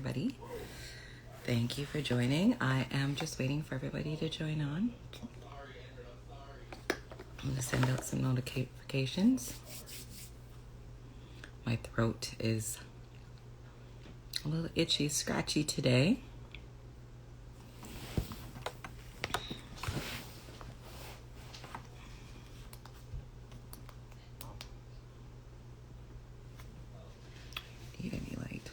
everybody. Thank you for joining. I am just waiting for everybody to join on. I'm going to send out some notifications. My throat is a little itchy, scratchy today. Need any light?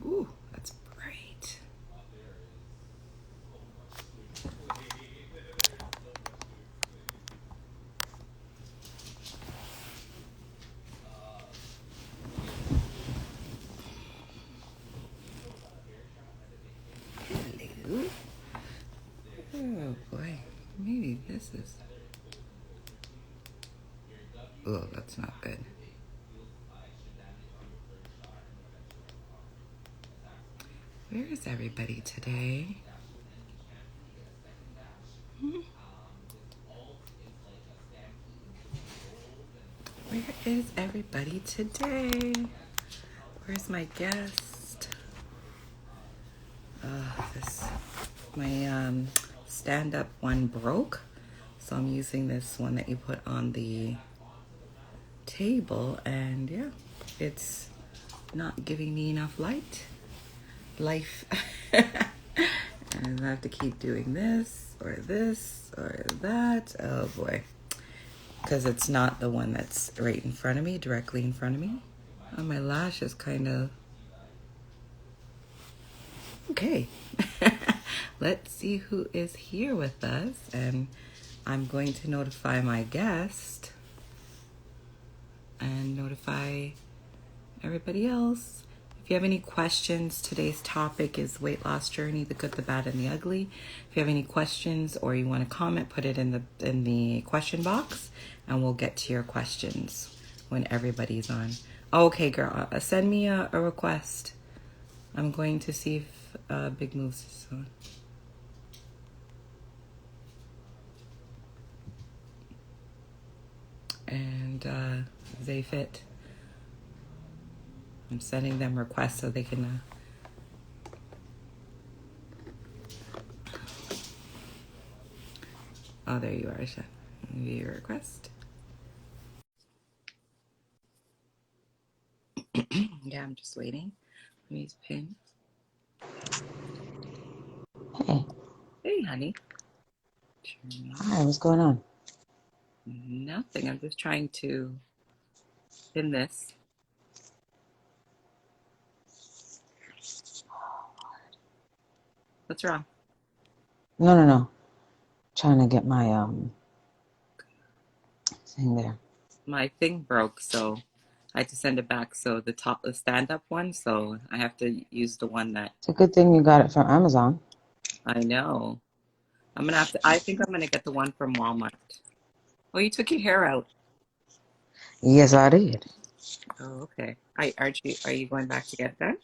Ooh, that's bright. Hello. Oh boy, maybe this is... Oh, that's not good. Where is everybody today? Where is everybody today? Where's my guest? My stand-up one broke, so I'm using this one that you put on the table, and yeah, it's not giving me enough life. And I have to keep doing this or that. Oh boy, because it's not the one that's right in front of me, directly in front of me. Oh, my lash is kind of okay. Let's see who is here with us, and I'm going to notify my guest and notify everybody else. If you have any questions, today's topic is weight loss journey, the good, the bad, and the ugly. If you have any questions or you want to comment, put it in the question box, and we'll get to your questions when everybody's on. Okay, girl, send me a request. I'm going to see if Big Moves is on. And S.E.R.F. I'm sending them requests so they can oh, there you are, Chef. View your request. Yeah, I'm just waiting. Let me use pin. Hey. Hey, honey. Hi, what's going on? Nothing. I'm just trying to pin this. What's wrong? No. Trying to get my thing there. My thing broke, so I had to send it back. So the stand-up one, so I have to use the one that... It's a good thing you got it from Amazon. I know. I think I'm gonna get the one from Walmart. Oh, you took your hair out. Yes, I did. Oh, okay. Are you going back to get that?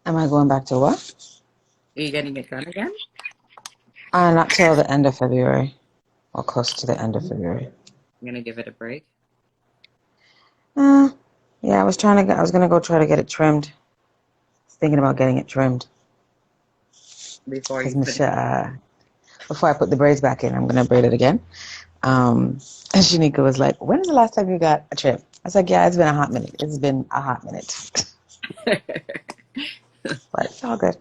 Am I going back to what? Are you getting it done again? Not till the end of February, or close to the end of February. I'm gonna give it a break. Yeah, I was gonna go try to get it trimmed. I was thinking about getting it trimmed. Before Because you put it... before I put the braids back in, I'm gonna braid it again. And Shanika was like, "When is the last time you got a trim?" I was like, "Yeah, it's been a hot minute. It's been a hot minute." But it's all good.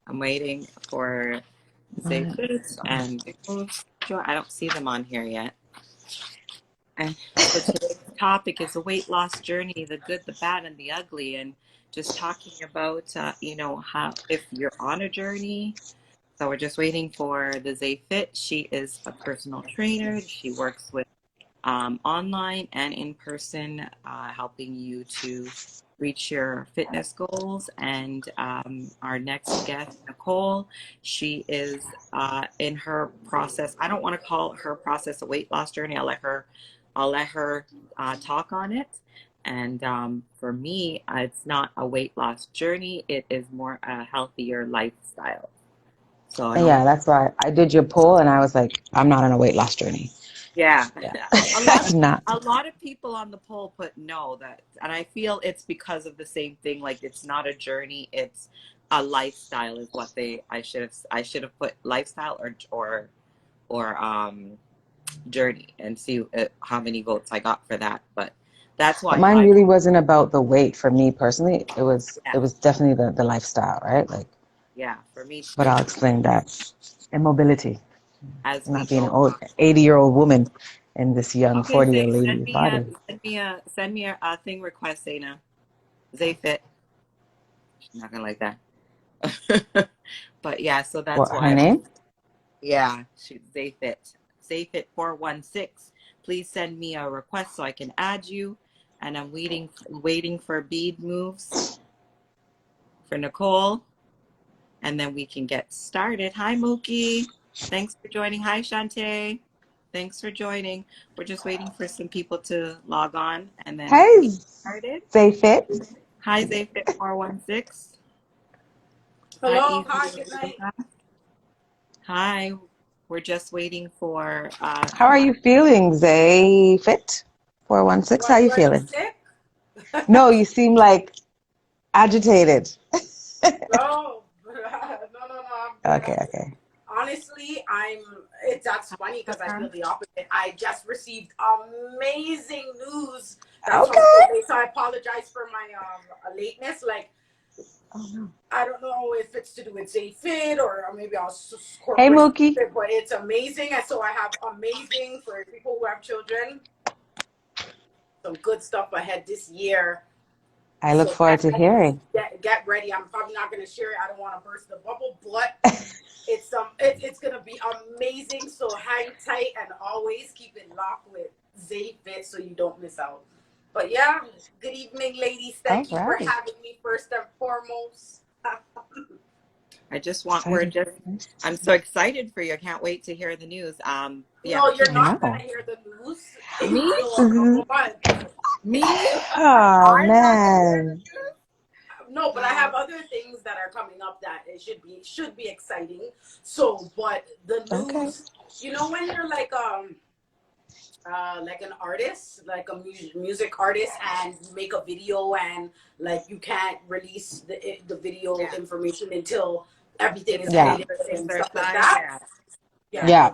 I'm waiting for S.E.R.F. and I don't see them on here yet. And so today's topic is the weight loss journey, the good, the bad, and the ugly, and just talking about, how if you're on a journey. So we're just waiting for the S.E.R.F. She is a personal trainer. She works with online and in person, helping you to reach your fitness goals. And our next guest, Nicole, she is in her process. I don't want to call her process a weight loss journey. I'll let her talk on it. And for me, it's not a weight loss journey. It is more a healthier lifestyle. So I don't. Yeah, that's why I did your poll, and I was like, I'm not on a weight loss journey. Yeah, Yeah, a lot I'm of not. people on the poll put no. That, and I feel it's because of the same thing. Like it's not a journey; it's a lifestyle. Is what they. I should have put lifestyle or journey and see how many votes I got for that. But that's But why mine I really wasn't about the weight for me personally. yeah It was definitely the lifestyle, right? Like, yeah for me but too. I'll explain that. And mobility, As we not being an go old along. 80-year-old woman in this young Okay, 40-year-old Zay, lady's body. send me a thing request, Zaina. Zay Fit. She's not gonna like that. But yeah, so that's What, her why. name? Yeah, Zayfit. Zayfit416. Please send me a request so I can add you. And I'm waiting for bead moves for Nicole. And then we can get started. Hi, Mookie. Thanks for joining. Hi, Shantae. Thanks for joining. We're just waiting for some people to log on and then we can Hey, get started. Say Fit. Hi, Zayfit416. Hi, Hello, Easy hi, good night. Yoga. Hi. We're just waiting for How are you feeling, Zay Fit? 416. How What, you do I look feeling? sick? No, you seem like agitated. No, no, I'm good. Okay, okay. Honestly, that's funny because I feel the opposite. I just received amazing news that's from so Okay. late, so I apologize for my lateness. Like, Oh no. I don't know if it's to do with Fit or maybe I'll Hey, corporate, Mookie. but it's amazing. And so I have amazing for people who have children, some good stuff ahead this year. I look So forward get to ready. hearing. Get ready. I'm probably not going to share it. I don't want to burst the bubble, but it's going to be amazing. So hang tight and always keep it locked with Zayfit so you don't miss out. But yeah, good evening, ladies. All Thank you for right. having me first and foremost. Excited. I'm so excited for you. I can't wait to hear the news. Yeah, No, you're I not going know. to hear the news me, until a couple months. me, Oh I'm not gonna hear the man. news. No, but I have other things that are coming up that it should be exciting. So, but the Okay. news, when you're like an artist, like a music artist, and you make a video, and like you can't release the video Yeah, information until everything it's is Yeah. edited things and are stuff like signed. that. Yeah, Yeah, yeah.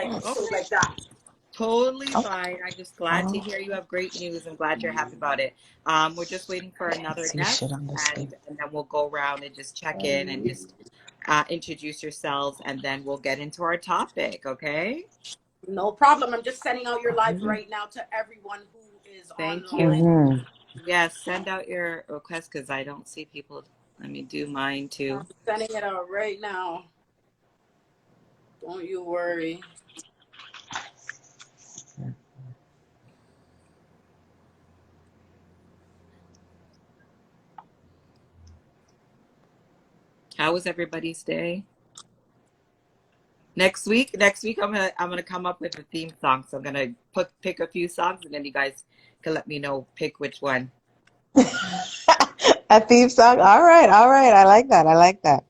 Yeah. so Okay, like that. totally Okay. fine. I'm just glad to Oh, hear you have great news. I'm glad you're happy about it. We're just waiting for can't another see shit guest, on this thing. and then we'll go around and just check in and just introduce yourselves, and then we'll get into our topic. Okay. No problem. I'm just sending out your live Mm-hmm. right now to everyone who is Thank you. online. Yes, send out your request because I don't see people. Let me do mine I'm too. sending it out right now. Don't you worry. How was everybody's day? Next week, I'm gonna come up with a theme song. So I'm gonna pick a few songs, and then you guys can let me know pick which one. A theme song. All right. All right. I like that. I like that.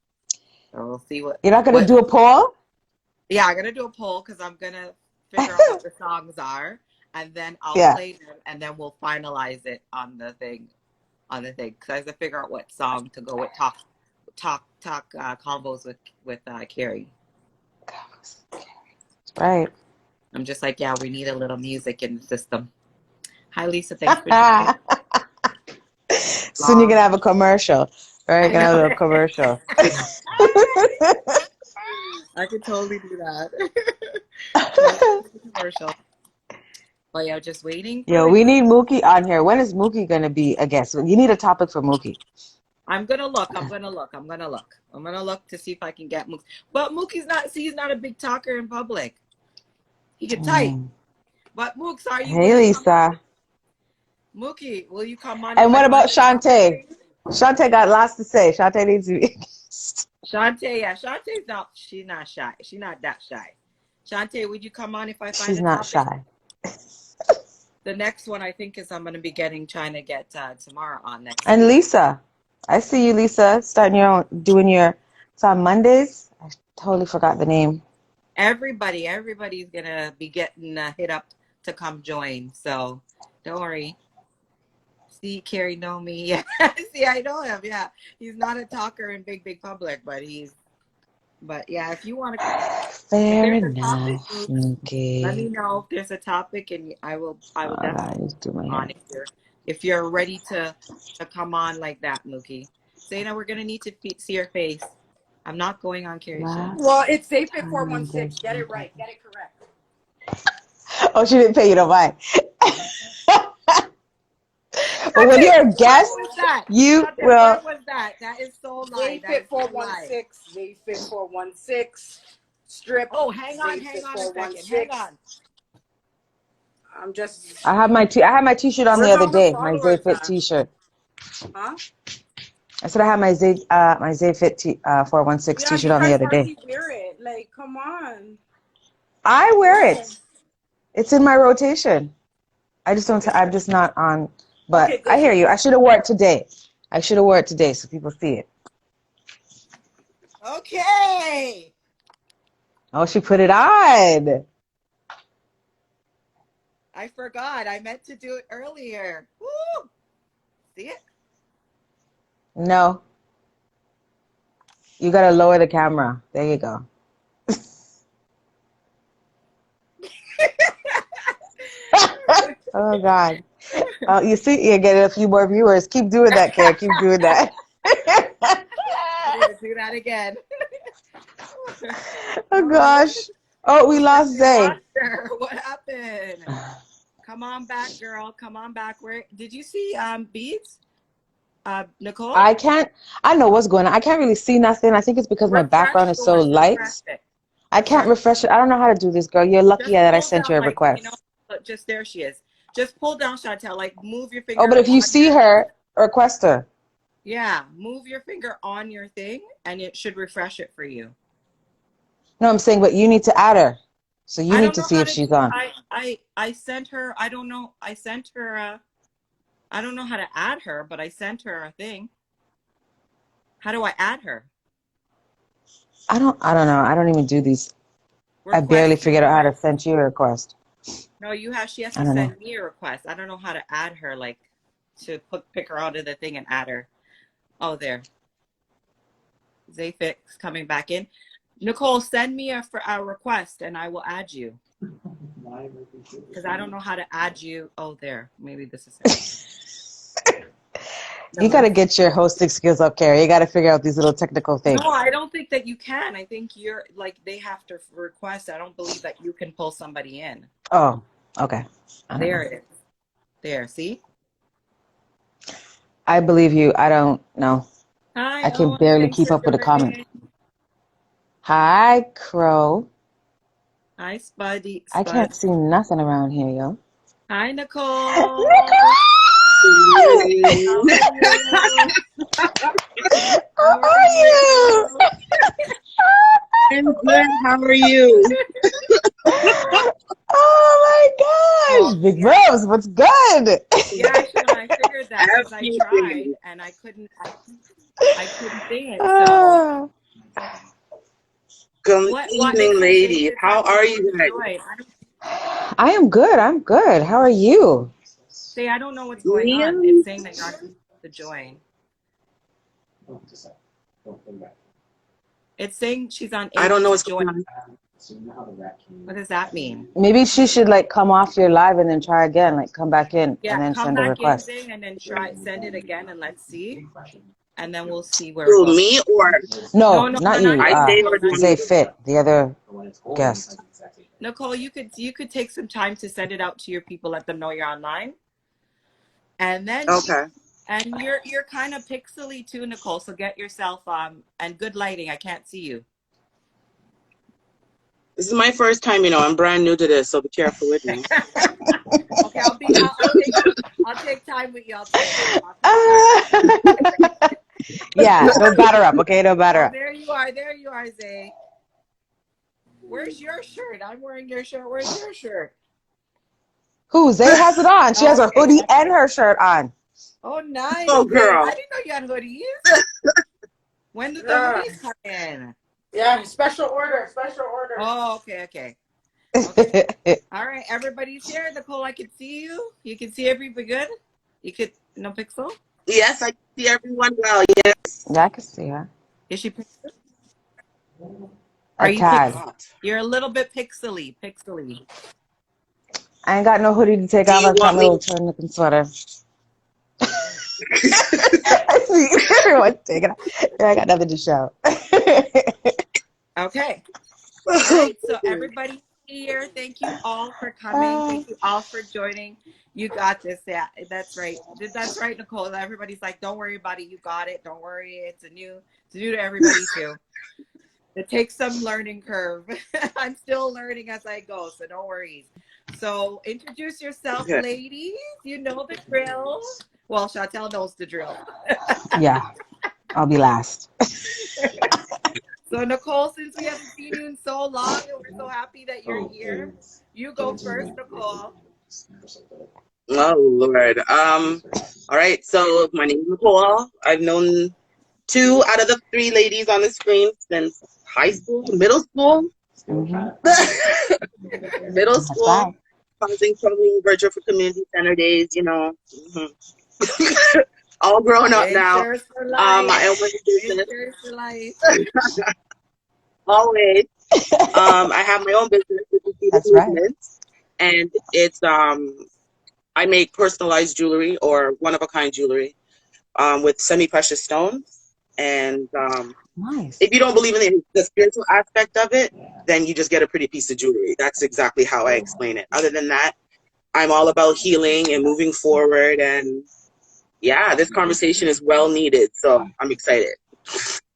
So we'll see You're not gonna what. do a poll? Yeah, I'm gonna do a poll because I'm gonna figure out what the songs are, and then I'll Yeah. play them, and then we'll finalize it on the thing. Because I have to figure out what song to go with. Talk combos with Kerry. Right. I'm just like, yeah, we need a little music in the system. Hi, Lisa. Thanks for joining. Soon you're gonna have a commercial. Right? You're I gonna have a know. little commercial. I could totally do that. Totally do the commercial. But yeah, just waiting for Yo, the we guest. need Mookie on here. When is Mookie gonna be a guest? You need a topic for Mookie. I'm gonna look. I'm gonna look to see if I can get Mook. But Mookie's not. See, he's not a big talker in public. He can type. But Mooks, will Hey, you come on? Lisa. Mookie, will you come on if And I what find about a topic for Shantae? you? Shantae got lots to say. Shantae needs to be. Shantae, yeah, Shantae's not. She's not shy. She's not that shy. Shantae, would you come on if I find She's a not topic? shy. The next one I think is I'm going to be trying to get Tamara on next And week. Lisa. I see you, Lisa, starting doing your, it's on Mondays. I totally forgot the name. Everybody's going to be getting hit up to come join. So don't worry. See, Kerry know me. Yeah. See, I know him. Yeah. He's not a talker in big public, but yeah, if you want to, if Fair there's a topic, enough, let me Mookie. know if there's a topic, and I will Oh, God, I definitely just do my on hair. if you're ready to come on like that, Mookie. Zaina, we're gonna need to see your face. I'm not going on Kerry's show. Well, it's Safe at Time we 416. Get it right. Get it correct. Oh, she didn't pay you to buy. But when Okay, you're a what guest, was that? you Shut it. will. What was that? That is so lie. That is Zayfit so lie. 416. Zayfit 416. Strip. Oh, hang on Zayfit a second. Hang 416. on. I'm just. I had my T-shirt on the Where's other all the day. My followers Zayfit at? T-shirt. Huh? I said I had my Zayfit 416 Yeah, T-shirt you on the guys other day. hardly wear it. Like, come on. I wear Where? it. It's in my rotation. I just don't. Okay, I'm good. just not on. Okay, But I good, hear good, you. I good. should have wore it today. So people see it. Okay. Oh, she put it on. I forgot. I meant to do it earlier. Woo! See it? No, you gotta lower the camera. There you go. Oh God. You see, you're getting a few more viewers. Keep doing that, Kerry. Keep doing that. I'm gonna do that again. Oh Oh, gosh. Oh, we lost Zay. what happened? Come on back, girl. Come on back. Where did you see beads? Nicole? I can't. I don't know what's going on. I can't really see nothing. I think it's because my background is so light. Refresh it. I can't refresh it. I don't know how to do this, girl. You're lucky Just that I pull sent down, you a like, request. just there she is. Just pull down, Chantel. Like, move your Oh, finger but if you on see your, her, request her. yeah, move your finger on your thing, and it should refresh it for you. No, I'm saying, but you need to add her. So you I need don't to know see how if to she's do. on. I sent her. I don't know. I sent her. I don't know how to add her, but I sent her a thing. How do I add her? I don't know. I don't even do these. I Request barely figured out how to request. send you a request. No, she has I to don't know. send me a request. I don't know how to add her, like to pick her out of the thing and add her. Oh, there. Zayfix coming back in. Nicole, send me a request and I will add you. Because I don't know how to add you. Oh, there. Maybe this is it. You got to get your hosting skills up, Kerry. You got to figure out these little technical things. No, I don't think that you can. I think you're like they have to request. I don't believe that you can pull somebody in. Oh, okay. There it is. There, see? I believe you. I don't know. Hi, I can Owen. barely Thanks keep for up with the comments. joining. Hi, Crow. Hi, Spuddy. I can't see nothing around here, yo. Hi, Nicole. Nicole! How are you? I'm good. How are you? Oh my gosh! Big Rose, what's good? Yeah, Sean, I figured that because I tried Absolutely. and I couldn't see it. So Good what makes evening, you think ladies. it's How that you are want you to guys? join? I am good. I'm good. How are you? I don't know what's going Me? on. It's saying that you're not able to join. It's saying she's I unable don't know to what's join. going on. What does that mean? Maybe she should like come off your live and then try again, like come back in and Yeah, then come send a back in, request. Zay, and then send it again, and let's see, and then we'll see where it Who, goes. me or No, No, not you. I say, or do you want me Zay to? Fit, the other guest. Nicole, you could take some time to send it out to your people, let them know you're online, and then Okay. and you're kind of pixely too, Nicole. So get yourself and good lighting. I can't see you. This is my first time, I'm brand new to this, so be careful with me. Okay, I'll take time with you. I'll take time. Yeah, don't batter up, okay? Don't batter Oh, up. there you are. There you are, Zay. Where's your shirt? I'm wearing your shirt. Where's your shirt? Who? Zay has it on. She has her Okay. hoodie and her shirt on. Oh, nice. Oh, Zay. girl. I didn't know you had hoodies. When did the Yeah. hoodies come in? Yeah, special order, special order. Oh, okay. Okay. All right, everybody's here. Nicole, I can see you. You can see everybody good? You could, no pixel? Yes, I see everyone well. Yes. Yeah, I can see her. Is she pixel? A Are you tad. pixel? You're a little bit pixely. I ain't got no hoodie to take Do off. you I got want my me? little turn looking sweater. I see everyone taking off. I got nothing to show. Okay. All right, so everybody here, thank you all for coming. Thank you all for joining. You got this. Yeah, that's right. That's right, Nicole. Everybody's like, don't worry about it. You got it. Don't worry. It's new to everybody too. It takes some learning curve. I'm still learning as I go, so no worries. So introduce yourself, Okay. ladies. You know the drill. Well, Chantel knows the drill. Yeah, I'll be last. So Nicole, since we haven't seen you in so long and we're so happy that you're here, you go first, Nicole. Oh, Lord. All right. So my name is Nicole. I've known 2 out of the 3 ladies on the screen since high school, middle school. Middle That's school, right. causing trouble, virtual for community center days, you know. All grown up now. Insurance for life. I own my own business. Insurance for life. Always. I have my own business, which is Fetus That's right. Movements, and it's I make personalized jewelry or one-of-a-kind jewelry with semi-precious stones. And Nice. if you don't believe in the spiritual aspect of it, then you just get a pretty piece of jewelry. That's exactly how I explain it. Other than that, I'm all about healing and moving forward. And yeah, this conversation is well needed. So I'm excited.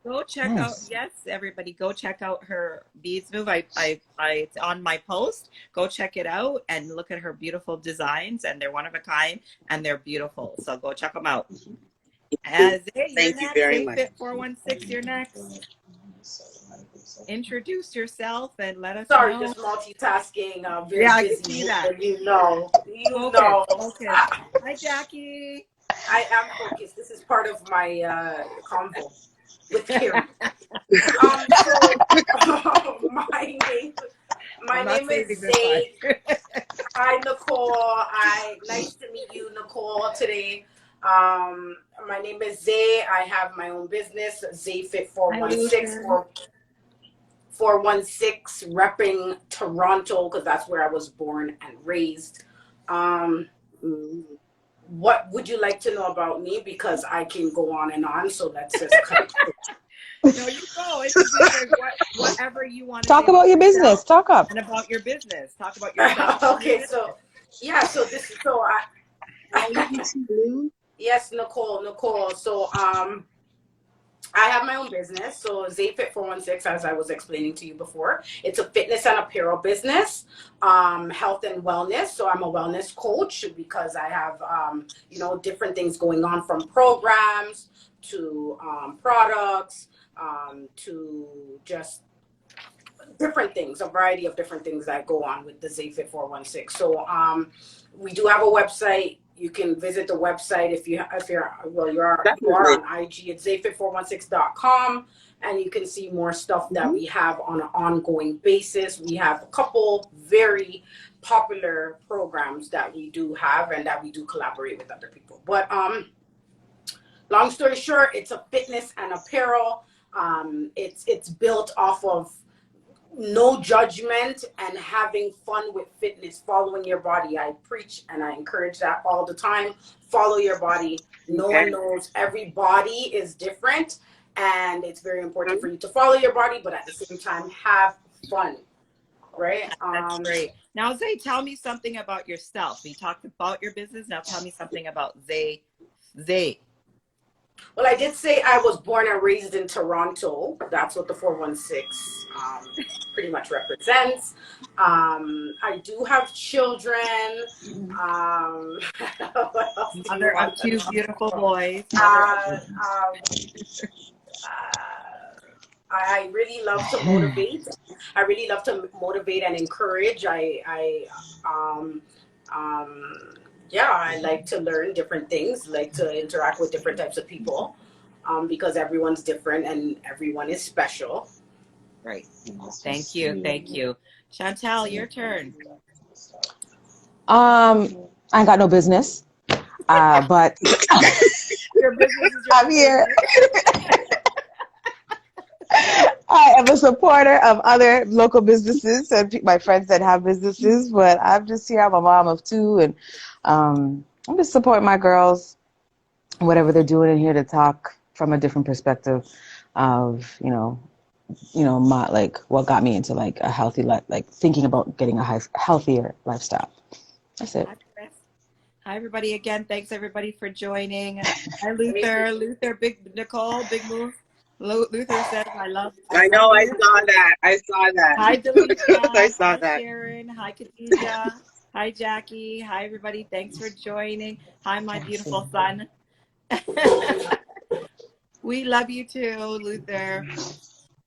Go check out, Nice. yes, everybody, go check out her beads move. It's on my post. Go check it out and look at her beautiful designs, and they're one of a kind and they're beautiful. So go check them out. As you're Thank you next, very much. Fit 416, you're next. Introduce yourself and let us Sorry, know. just multitasking. Very Yeah, I can busy. see that. You know. Focus. Hi, Jackie. I am focused. This is part of my convo with Kerry. So my name is Zay. Hi, Nicole. Nice to meet you, Nicole, today. My name is Zay. I have my own business, Zay Fit 416 416, repping Toronto because that's where I was born and raised. What would you like to know about me? Because I can go on and on, so let's just cut it. No, you go. Whatever you want to Talk say about your business. Talk up. and about your business. Talk about yourself. Okay, so yeah, so this is so yes, Nicole. So I have my own business, so Zayfit 416, as I was explaining to you before. It's a fitness and apparel business, health and wellness. So I'm a wellness coach because I have, different things going on, from programs to products to just different things, a variety of different things that go on with the Zayfit 416. So we do have a website. You can visit the website you are on IG at zayfit416.com, and you can see more stuff that we have on an ongoing basis. We have a couple very popular programs that we do have and that we do collaborate with other people. But long story short, it's a fitness and apparel. It's built off of no judgment and having fun with fitness, following your body. I preach and I encourage that all the time. Follow your body. No one knows. Every body is different, and it's very important for you to follow your body, but at the same time have fun. Right? That's great. Now, Zay, tell me something about yourself. We talked about your business. Now tell me something about Zay. Well, I did say I was born and raised in Toronto. That's what the 416 pretty much represents. I do have children. What else do you Mother of want to 2 know? beautiful boys. I really love to motivate. I really love to motivate and encourage. Yeah, I like to learn different things, like to interact with different types of people, because everyone's different and everyone is special. Right. Thank you. Thank you. Chantel, your turn. I ain't got no business. But Your business is your I'm own here. business. I am a supporter of other local businesses and my friends that have businesses, but I'm just here. I'm a mom of two, and I'm just supporting my girls, whatever they're doing, in here to talk from a different perspective of, my, like, what got me into like a healthy life, like thinking about getting a healthier lifestyle. That's it. Hi, Chris. Hi, everybody. Again, thanks everybody for joining. Hi, Luther. Luther, big Nicole, big move. Luther says, I I love know, I you. saw that. I saw Hi, that. I Delisa. saw Hi, that. Sharon. Hi, Khadija. Hi, Jackie. Hi, everybody. Thanks for joining. Hi, my beautiful son. We love you too, Luther.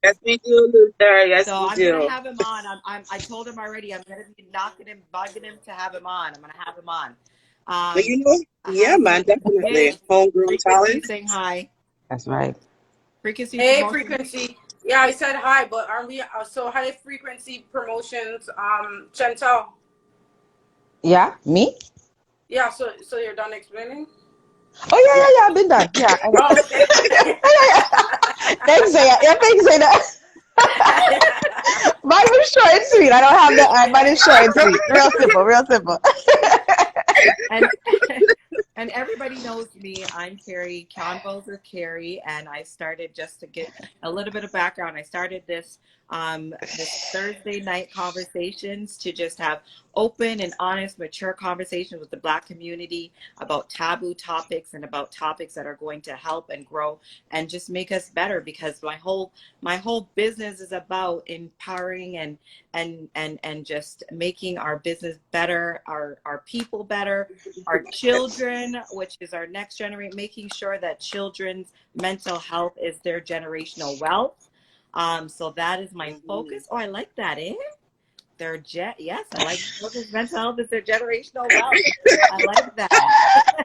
Yes, we do, Luther. Yes, So we I'm gonna do. have him on. I told him already. I'm gonna be knocking him, bugging him to have him on. I'm gonna have him on. But Hi, yeah, man, hey, definitely. Homegrown Frequency talent. saying hi. That's right. Frequency Hey, promotion. Frequency. Yeah, I said hi, but aren't we? So High Frequency Promotions, Chantel. Yeah, me? Yeah, so you're done explaining? Oh yeah. I've been done. Yeah, I got. Oh, okay. Thanks, Zaya. Yeah, thanks, Zaya. Mine was short and sweet. I don't have that. Mine is short and sweet. Real simple. Real simple. And and everybody knows me. I'm Kerry, Konvos with Kerry, and I started, just to get a little bit of background, I started this Thursday night conversations to just have open and honest, mature conversations with the Black community about taboo topics and about topics that are going to help and grow and just make us better, because my whole business is about empowering and just making our business better, our people better, our children, which is our next generation, making sure that children's mental health is their generational wealth. So that is my focus. Oh, I like that, eh? Yes, I like children's mental health is their generational wealth. I like that.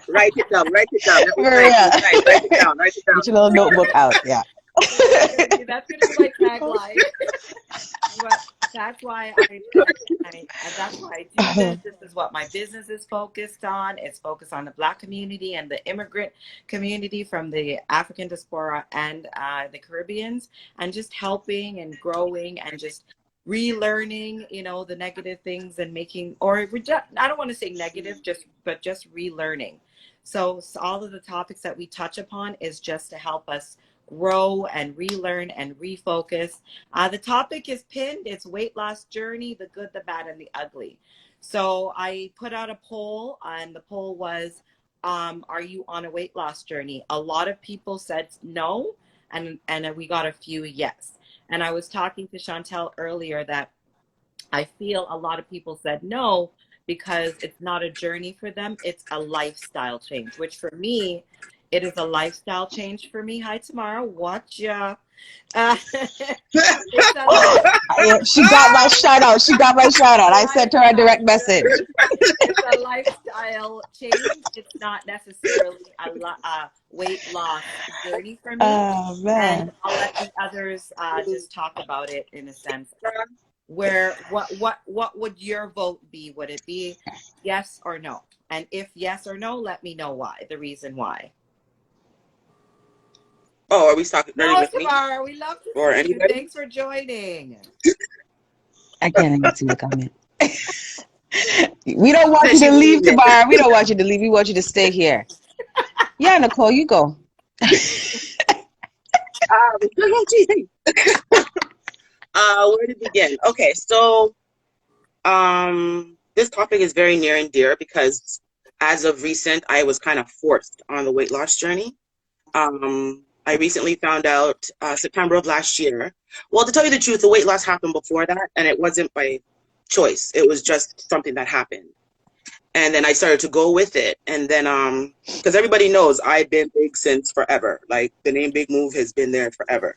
Write it down. Write it down. That For was nice. That real. was nice. Write it down. Write it down. Get your little notebook out. Yeah. That's gonna be my tagline. But that's why I do this. This is what my business is focused on. It's focused on the Black community and the immigrant community from the African diaspora and the Caribbeans, and just helping and growing and just relearning, the negative things, and making, I don't want to say negative, but just relearning. So all of the topics that we touch upon is just to help us grow and relearn and refocus. The topic is pinned. It's weight loss journey, the good, the bad, and the ugly. So I put out a poll, and the poll was, are you on a weight loss journey? A lot of people said no, and we got a few yes. And I was talking to Chantel earlier that I feel a lot of people said no because it's not a journey for them. It's a lifestyle change, which for me, it is a lifestyle change for me. Hi, Tamara. Watch ya. It's a life. Yeah, she got my shout out. She got my shout out. I sent her a direct message. It's a lifestyle change. It's not necessarily a weight loss journey for me. Oh And man. I'll let the others just talk about it in a sense. Where what would your vote be? Would it be yes or no? And if yes or no, let me know why. The reason why. Oh, are we starting No, with me Tamara, we love to or see you. anybody? Thanks for joining. I can't even see the comment. We don't want Said you she to leave, leaving. Tamara. We don't want you to leave. We want you to stay here. Yeah, Nicole, you go. Gee. Where to begin? Okay, so this topic is very near and dear because as of recent, I was kind of forced on the weight loss journey. I recently found out September of last year. Well, to tell you the truth, the weight loss happened before that, and it wasn't by choice. It was just something that happened. And then I started to go with it. And then, because everybody knows I've been big since forever. Like the name Big Move has been there forever.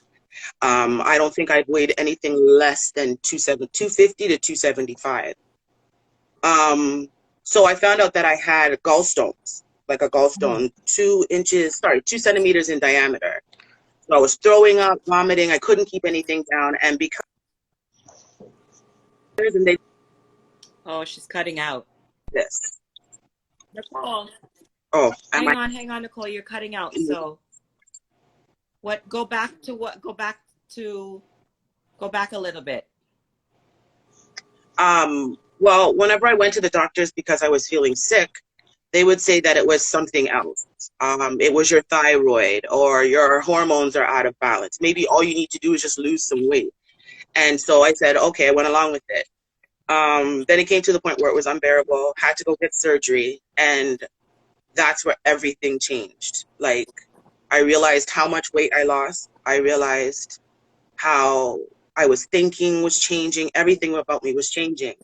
I don't think I've weighed anything less than 250 to 275. So I found out that I had gallstones, like a gallstone, 2 centimeters in diameter. So I was throwing up, vomiting. I couldn't keep anything down. And because and they Oh, she's cutting out. this. Nicole, Oh, am I? hang on, Nicole. You're cutting out. So what? Go back a little bit. Well, whenever I went to the doctors because I was feeling sick, they would say that it was something else. It was your thyroid or your hormones are out of balance. Maybe all you need to do is just lose some weight. And so I said, okay, I went along with it. Then it came to the point where it was unbearable, had to go get surgery. And that's where everything changed. Like, I realized how much weight I lost. I realized how I was thinking was changing. Everything about me was changing.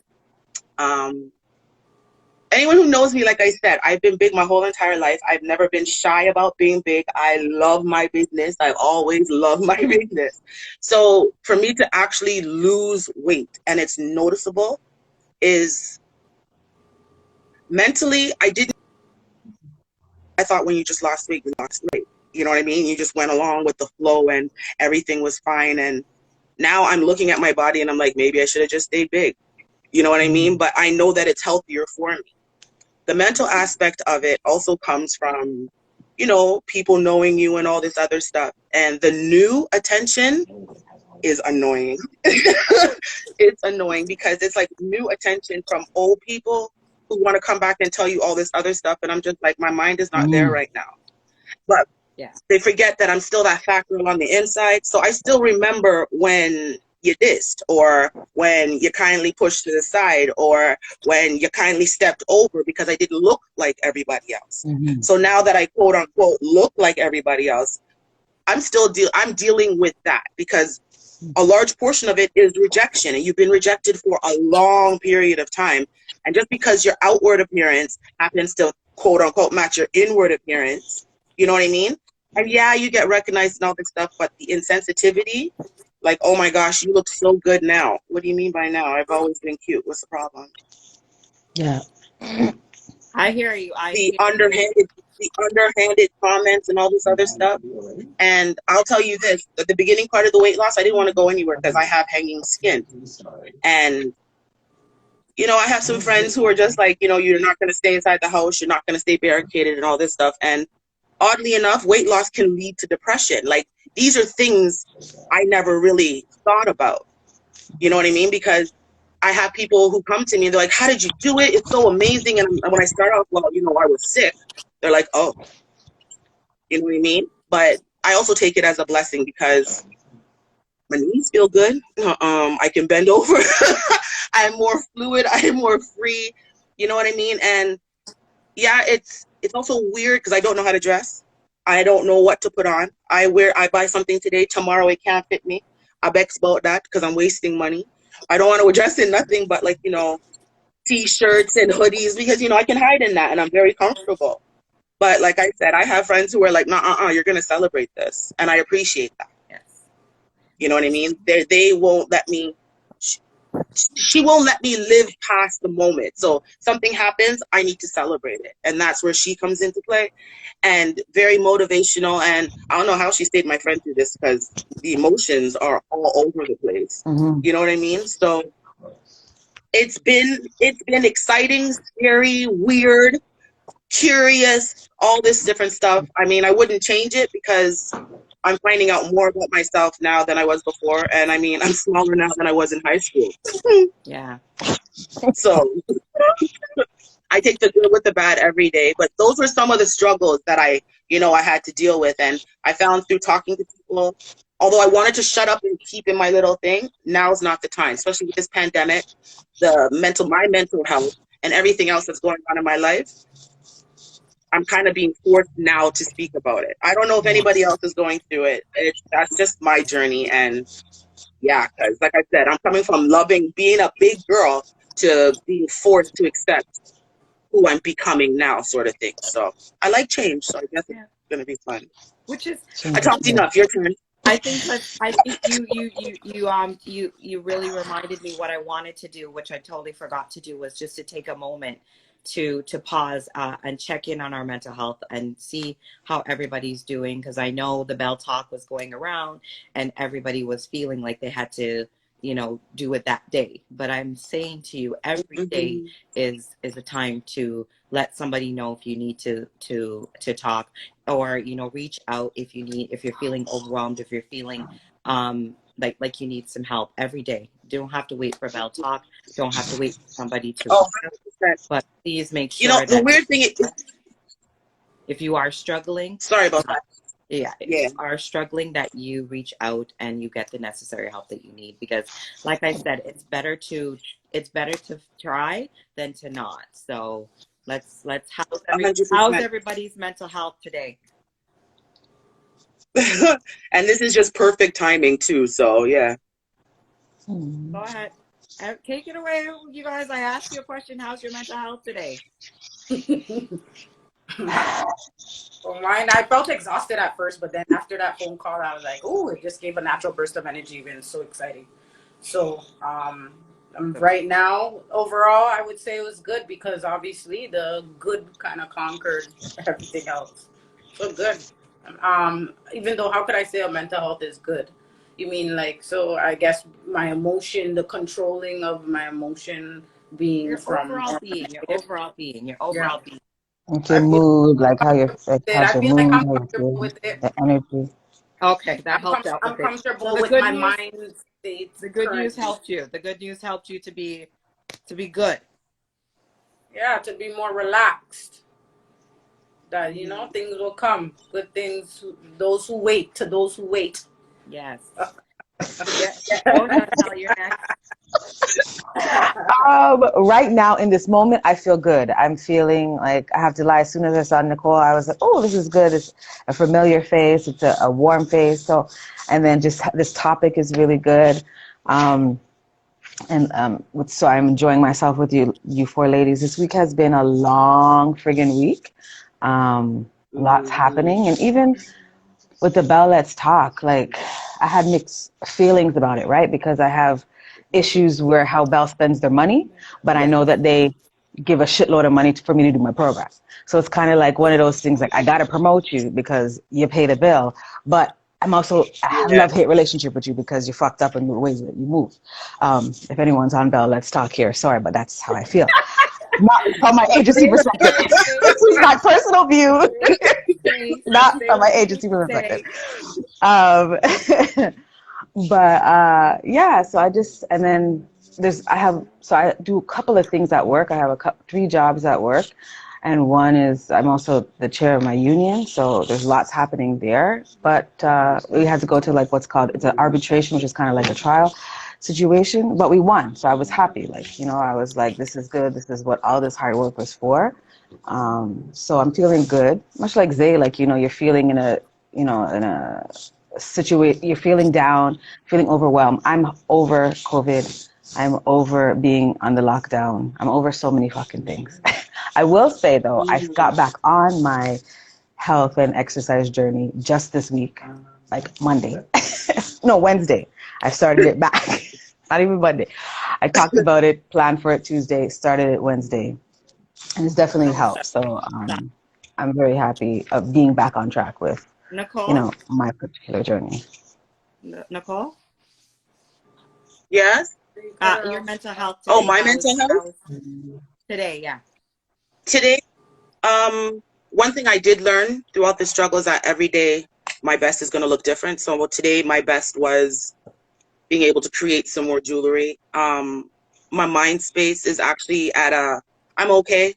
Anyone who knows me, like I said, I've been big my whole entire life. I've never been shy about being big. I love my business. I've always loved my business. So for me to actually lose weight and it's noticeable is mentally, I thought when you just lost weight, you lost weight. You know what I mean? You just went along with the flow and everything was fine. And now I'm looking at my body and I'm like, maybe I should have just stayed big. You know what I mean? But I know that it's healthier for me. The mental aspect of it also comes from, you know, people knowing you and all this other stuff. And the new attention is annoying. It's annoying because it's like new attention from old people who want to come back and tell you all this other stuff. And I'm just like, my mind is not there right now. But Yeah. they forget that I'm still that fat girl on the inside. So I still remember when you dissed, or when you kindly pushed to the side, or when you kindly stepped over because I didn't look like everybody else. So now that I quote unquote look like everybody else, I'm dealing with that because a large portion of it is rejection, and you've been rejected for a long period of time. And just because your outward appearance happens to quote unquote match your inward appearance, you know what I mean? And yeah, you get recognized and all this stuff, but the insensitivity, like, oh my gosh, you look so good now. What do you mean by now? I've always been cute. What's the problem? Yeah. I hear you. The underhanded comments and all this other stuff. And I'll tell you this, at the beginning part of the weight loss, I didn't want to go anywhere because I have hanging skin. And, you know, I have some friends who are just like, you know, you're not going to stay inside the house. You're not going to stay barricaded and all this stuff. And oddly enough, weight loss can lead to depression. Like, these are things I never really thought about. You know what I mean? Because I have people who come to me and they're like, how did you do it? It's so amazing. And when I start off, well, you know, I was sick. They're like, oh, you know what I mean? But I also take it as a blessing because my knees feel good. I can bend over. I'm more fluid. I'm more free. You know what I mean? And yeah, it's also weird because I don't know how to dress. I don't know what to put on. I buy something today, tomorrow it can't fit me. I vex about that because I'm wasting money. I don't want to dress in nothing but, like, you know, t-shirts and hoodies because, you know, I can hide in that and I'm very comfortable. But like I said, I have friends who are like, nah, you're going to celebrate this. And I appreciate that. Yes. You know what I mean? They won't let me, she won't let me live past the moment. So something happens, I need to celebrate it. And that's where she comes into play. And very motivational. And I don't know how she stayed my friend through this because the emotions are all over the place. You know what I mean? So it's been exciting, scary, weird, curious, all this different stuff. I mean, I wouldn't change it because I'm finding out more about myself now than I was before. And I mean, I'm smaller now than I was in high school. Yeah. So I take the good with the bad every day. But those were some of the struggles that I had to deal with. And I found through talking to people, although I wanted to shut up and keep in my little thing, now's not the time, especially with this pandemic, my mental health and everything else that's going on in my life. I'm kind of being forced now to speak about it. I don't know if anybody else is going through it. That's just my journey. And yeah, because like I said, I'm coming from loving being a big girl to being forced to accept who I'm becoming now, sort of thing. So I like change. So I guess it's going to be fun. Which is, I talked enough. Your turn. I think you really reminded me what I wanted to do, which I totally forgot to do, was just to take a moment to pause and check in on our mental health and see how everybody's doing, because I know the Bell Talk was going around and everybody was feeling like they had to, do it that day. But I'm saying to you, every day Mhm. is a time to let somebody know if you need to talk, or reach out if you're feeling overwhelmed, if you're feeling like you need some help. Every day, don't have to wait for Bell Talk, don't have to wait for somebody to Oh, reach out, 100%. but please make You know, sure the that weird thing is, if you are struggling, sorry about uh, that. yeah, if Yeah, you are struggling, that you reach out and you get the necessary help that you need, because like I said, it's better to try than to not. So let's how's 100%. everybody's mental health today? And this is just perfect timing too. So yeah. Go ahead. Take it away, you guys. I asked you a question. How's your mental health today? For mine, I felt exhausted at first, but then after that phone call, I was like, "Oh, it just gave a natural burst of energy, and it's so exciting." So, right now, overall, I would say it was good because obviously the good kind of conquered everything else. So good. Even though, how could I say a mental health is good? You mean like, so I guess my emotion, the controlling of my emotion being Your from, overall being, your overall being, your yeah, overall being. Like your I feel mood, I'm like how you're, comfortable like with it. how's I your feel like mood, I'm how you comfortable feeling, with it. the energy. Okay, that helped out I'm with it. So comfortable the with good my news, mind state the good news currently. helped you. The good news helped you to be good. Yeah, to be more relaxed. That Mhm. things will come. Good things. Those who wait. To those who wait. Yes. Yeah. Go ahead, Chantal. You're next. Right now in this moment, I feel good. I'm feeling like I have to lie. As soon as I saw Nicole, I was like, "Oh, this is good. It's a familiar face. It's a warm face." So, and then just this topic is really good. Um, so I'm enjoying myself with you four ladies. This week has been a long friggin' week. Lots happening, and even with the Bell Let's Talk, like I had mixed feelings about it, right? Because I have issues where how Bell spends their money, but I Yeah. know that they give a shitload of money for me to do my program. So it's kind of like one of those things like I got to promote you because you pay the bill, but I have a Yeah. love-hate relationship with you because you fucked up in the ways that you move. If anyone's on Bell Let's Talk here, sorry, but that's how I feel. Not from my agency Safe perspective. space, safe This is my space, personal view, safe space. not Say from my what you need agency to perspective. say. Um, but yeah, so and then I do a couple of things at work. I have three jobs at work, and one is I'm also the chair of my union, so there's lots happening there. But we had to go to like it's an arbitration, which is kind of like a trial situation, but we won, so I was happy. Like I was like, this is good. This is what all this hard work was for. So I'm feeling good, much like Zay. Like you're feeling in a situation, you're feeling down, feeling overwhelmed. I'm over COVID. I'm over being on the lockdown. I'm over so many fucking things. I will say though, I got back on my health and exercise journey just this week, like Monday. No, Wednesday. I started it back. Not even Monday. I talked about it, planned for it Tuesday, started it Wednesday, and it's definitely helped. So I'm very happy of being back on track with Nicole? my particular journey. Nicole? Yes. Your Girl. mental health Oh, today. my How's mental health how's today? Yeah. today. One thing I did learn throughout the struggle is that every day my best is going to look different. So today my best was being able to create some more jewelry. My mind space is actually I'm okay.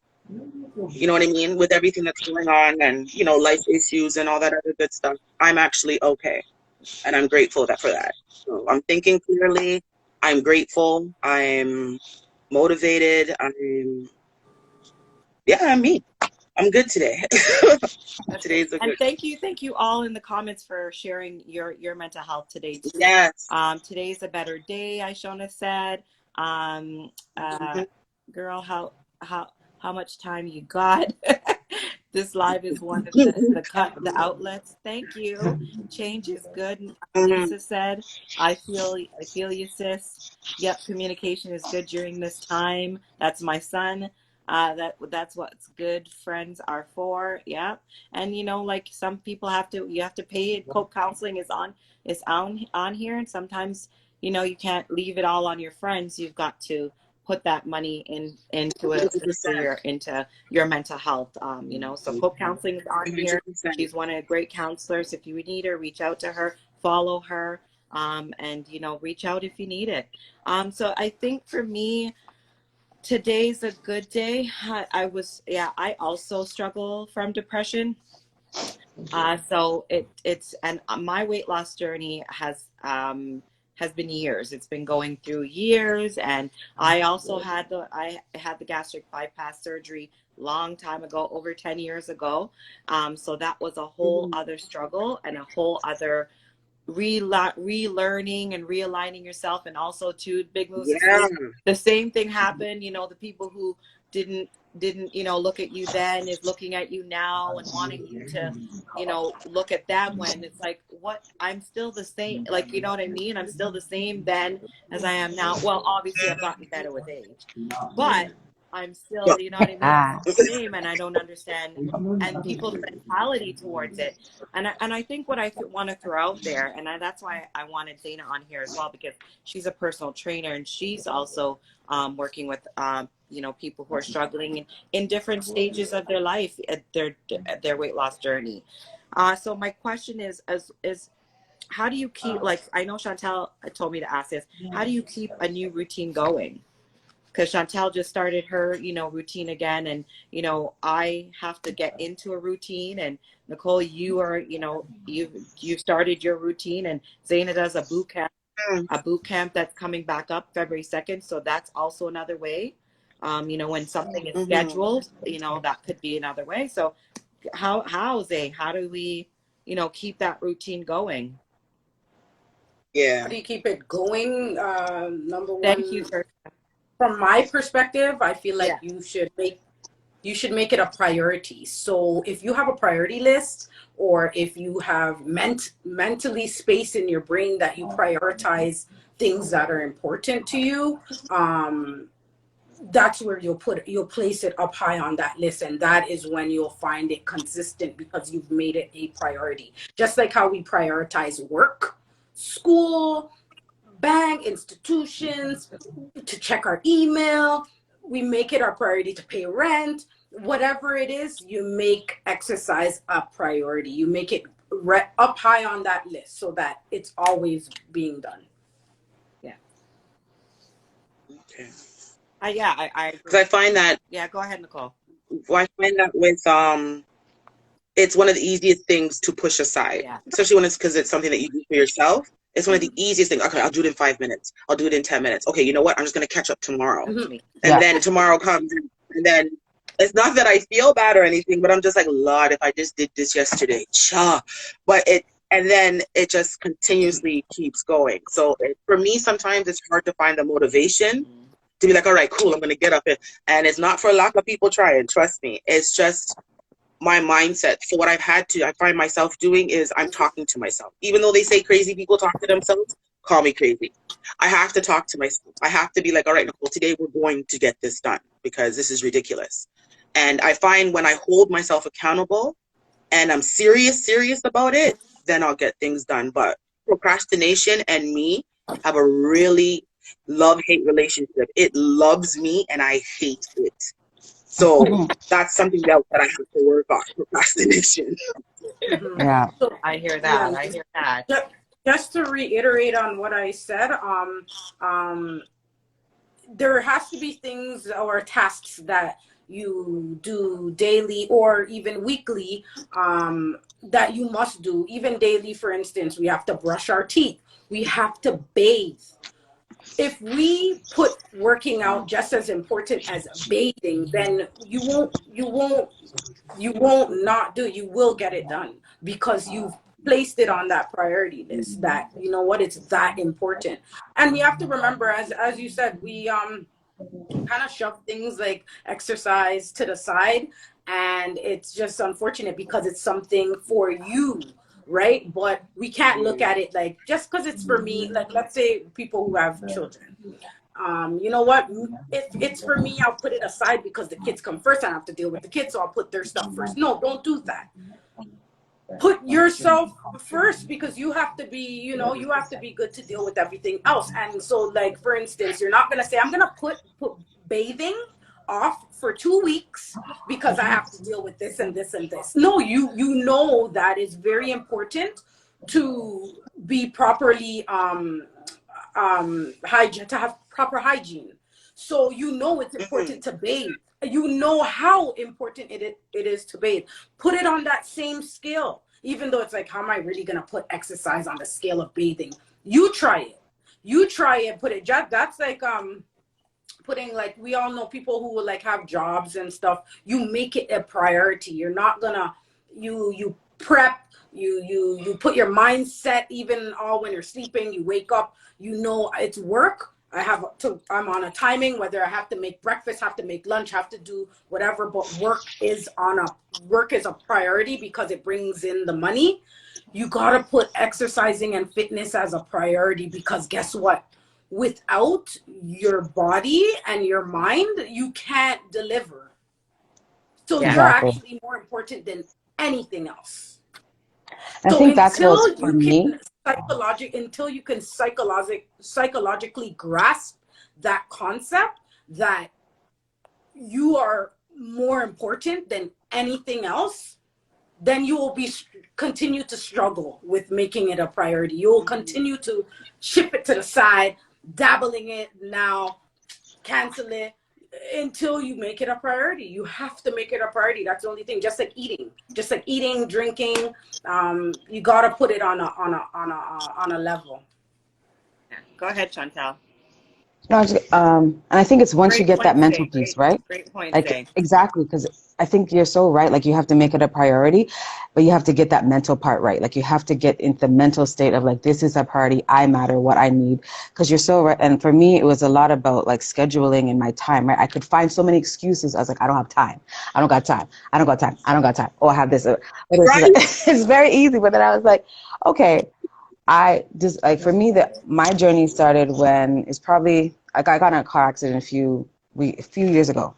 You know what I mean? With everything that's going on and, life issues and all that other good stuff. I'm actually okay. And I'm grateful for that. So I'm thinking clearly. I'm grateful. I'm motivated. I'm me. I'm good today. Okay. Today's a And good. thank you all in the comments for sharing your mental health today too. Yes. Today's a better day, Ishona said. Um, uh, Mhm. girl, how much time you got? This live is one of the outlets. Thank you. Change is good. Lisa said, I feel you, sis. Yep, communication is good during this time. That's my son. That's what's good friends are for. Yeah. And like some people you have to pay it. Co-counseling is on here, and sometimes you can't leave it all on your friends. You've got to put that money into it, 100%. into your mental health. So co-counseling is on here. 100%. She's one of the great counselors. If you need her, reach out to her, follow her, and reach out if you need it. So I think for me, today's a good day. I also struggle from depression. So it's and my weight loss journey has been years. It's been going through years, and I also had the gastric bypass surgery long time ago, over 10 years ago. So that was a whole other struggle and a whole other relearning and realigning yourself, and also to big moves. Yeah. The same thing happened. The people who didn't look at you then is looking at you now and wanting you to look at them, when it's like, what, I'm still the same, like, you know what I mean? I'm still the same then as I am now. Well, obviously I've gotten better with age, but I'm still, you know what I mean? I'm still the same, and I don't understand and people's mentality towards it. And I think what I want to throw out there, and that's why I wanted Dana on here as well, because she's a personal trainer, and she's also working with people who are struggling in different stages of their life, their weight loss journey. So my question is how do you keep, like, I know Chantel told me to ask this, how do you keep a new routine going? Because Chantel just started her, routine again. And, I have to get into a routine. And Nicole, you are, you've started your routine, and Zaina does a boot camp that's coming back up February 2nd. So that's also another way. When something is scheduled, that could be another way. So how do we, keep that routine going? Yeah. How do you keep it going? Number one, Thank you for from my perspective, I feel like you should make it a priority. So if you have a priority list, or if you have mentally space in your brain that you prioritize things that are important to you, that's where you'll place it up high on that list, and that is when you'll find it consistent, because you've made it a priority. Just like how we prioritize work, school, bank, institutions, to check our email, we make it our priority to pay rent. Whatever it is, you make exercise a priority. You make it up high on that list so that it's always being done. Yeah. Okay. I Because I find that. Yeah, go ahead, Nicole. I find that with it's one of the easiest things to push aside, especially when because it's something that you do for yourself. It's one of the easiest things. Okay, I'll do it in 5 minutes. I'll do it in 10 minutes. Okay, you know what? I'm just going to catch up tomorrow. And then tomorrow comes, and then it's not that I feel bad or anything, but I'm just like, Lord, if I just did this yesterday, and then it just continuously keeps going. So for me, sometimes it's hard to find the motivation to be like, all right, cool, I'm going to get up. And it's not for a lack of people trying, trust me. It's just my mindset. So what I find myself doing is I'm talking to myself. Even though they say crazy people talk to themselves, call me crazy. I have to talk to myself. I have to be like, all right, Nicole, today we're going to get this done because this is ridiculous. And I find when I hold myself accountable and I'm serious about it, then I'll get things done. But procrastination and me have a really love-hate relationship. It loves me and I hate it. So that's something else that I have to work on, procrastination. Yeah. So, I hear that. I hear that. Just to reiterate on what I said, there has to be things or tasks that you do daily or even weekly, that you must do. Even daily, for instance, we have to brush our teeth. We have to bathe. If we put working out just as important as bathing, then you will get it done, because you've placed it on that priority list, that, you know what, it's that important. And we have to remember, as you said, kind of shove things like exercise to the side, and it's just unfortunate because it's something for you, right? But we can't look at it like just because it's for me. Like, let's say people who have children, you know what, if it's for me, I'll put it aside because the kids come first. I have to deal with the kids, so I'll put their stuff first. No, don't do that. Put yourself first, because you have to be, you know, you have to be good to deal with everything else. And so, like, for instance, you're not going to say, I'm going to put bathing off for 2 weeks because I have to deal with this and this and this. No, you know that it's very important to be properly hygiene, to have proper hygiene. So you know it's important to bathe. You know how important it is to bathe. Put it on that same scale. Even though it's like, how am I really gonna put exercise on the scale of bathing? You try it. You try it. Put it. That's like putting, like, we all know people who will like have jobs and stuff. You make it a priority. You're not gonna you prep. You put your mindset, even all when you're sleeping. You wake up. You know it's work. I'm on a timing, whether I have to make breakfast, have to make lunch, have to do whatever, but work is a priority because it brings in the money. You got to put exercising and fitness as a priority, because guess what? Without your body and your mind, you can't deliver. So Yeah. you're Exactly. actually more important than anything else. I So think that's what's for me. until you can psychologically grasp that concept that you are more important than anything else, then you will continue to struggle with making it a priority. You will continue to ship it to the side, dabbling it now, cancel it, until you make it a priority. You have to make it a priority. That's the only thing. Just like eating, drinking, you gotta put it on a level. Yeah. Go ahead, Chantel. No, and I think it's once you Great get that point, mental Zay. piece, right? Great point, Like, Zay. exactly, because I think you're so right. Like, you have to make it a priority, but you have to get that mental part right. Like, you have to get into the mental state of like, this is a priority. I matter, what I need. Because you're so right. And for me, it was a lot about like scheduling and my time, right? I could find so many excuses. I was like, I don't have time. I don't got time. I don't got time. I don't got time. Oh, I have this. But Right? it's very easy. But then I was like, okay, I just like, for me, that my journey started when it's probably like I got in a car accident a few years ago,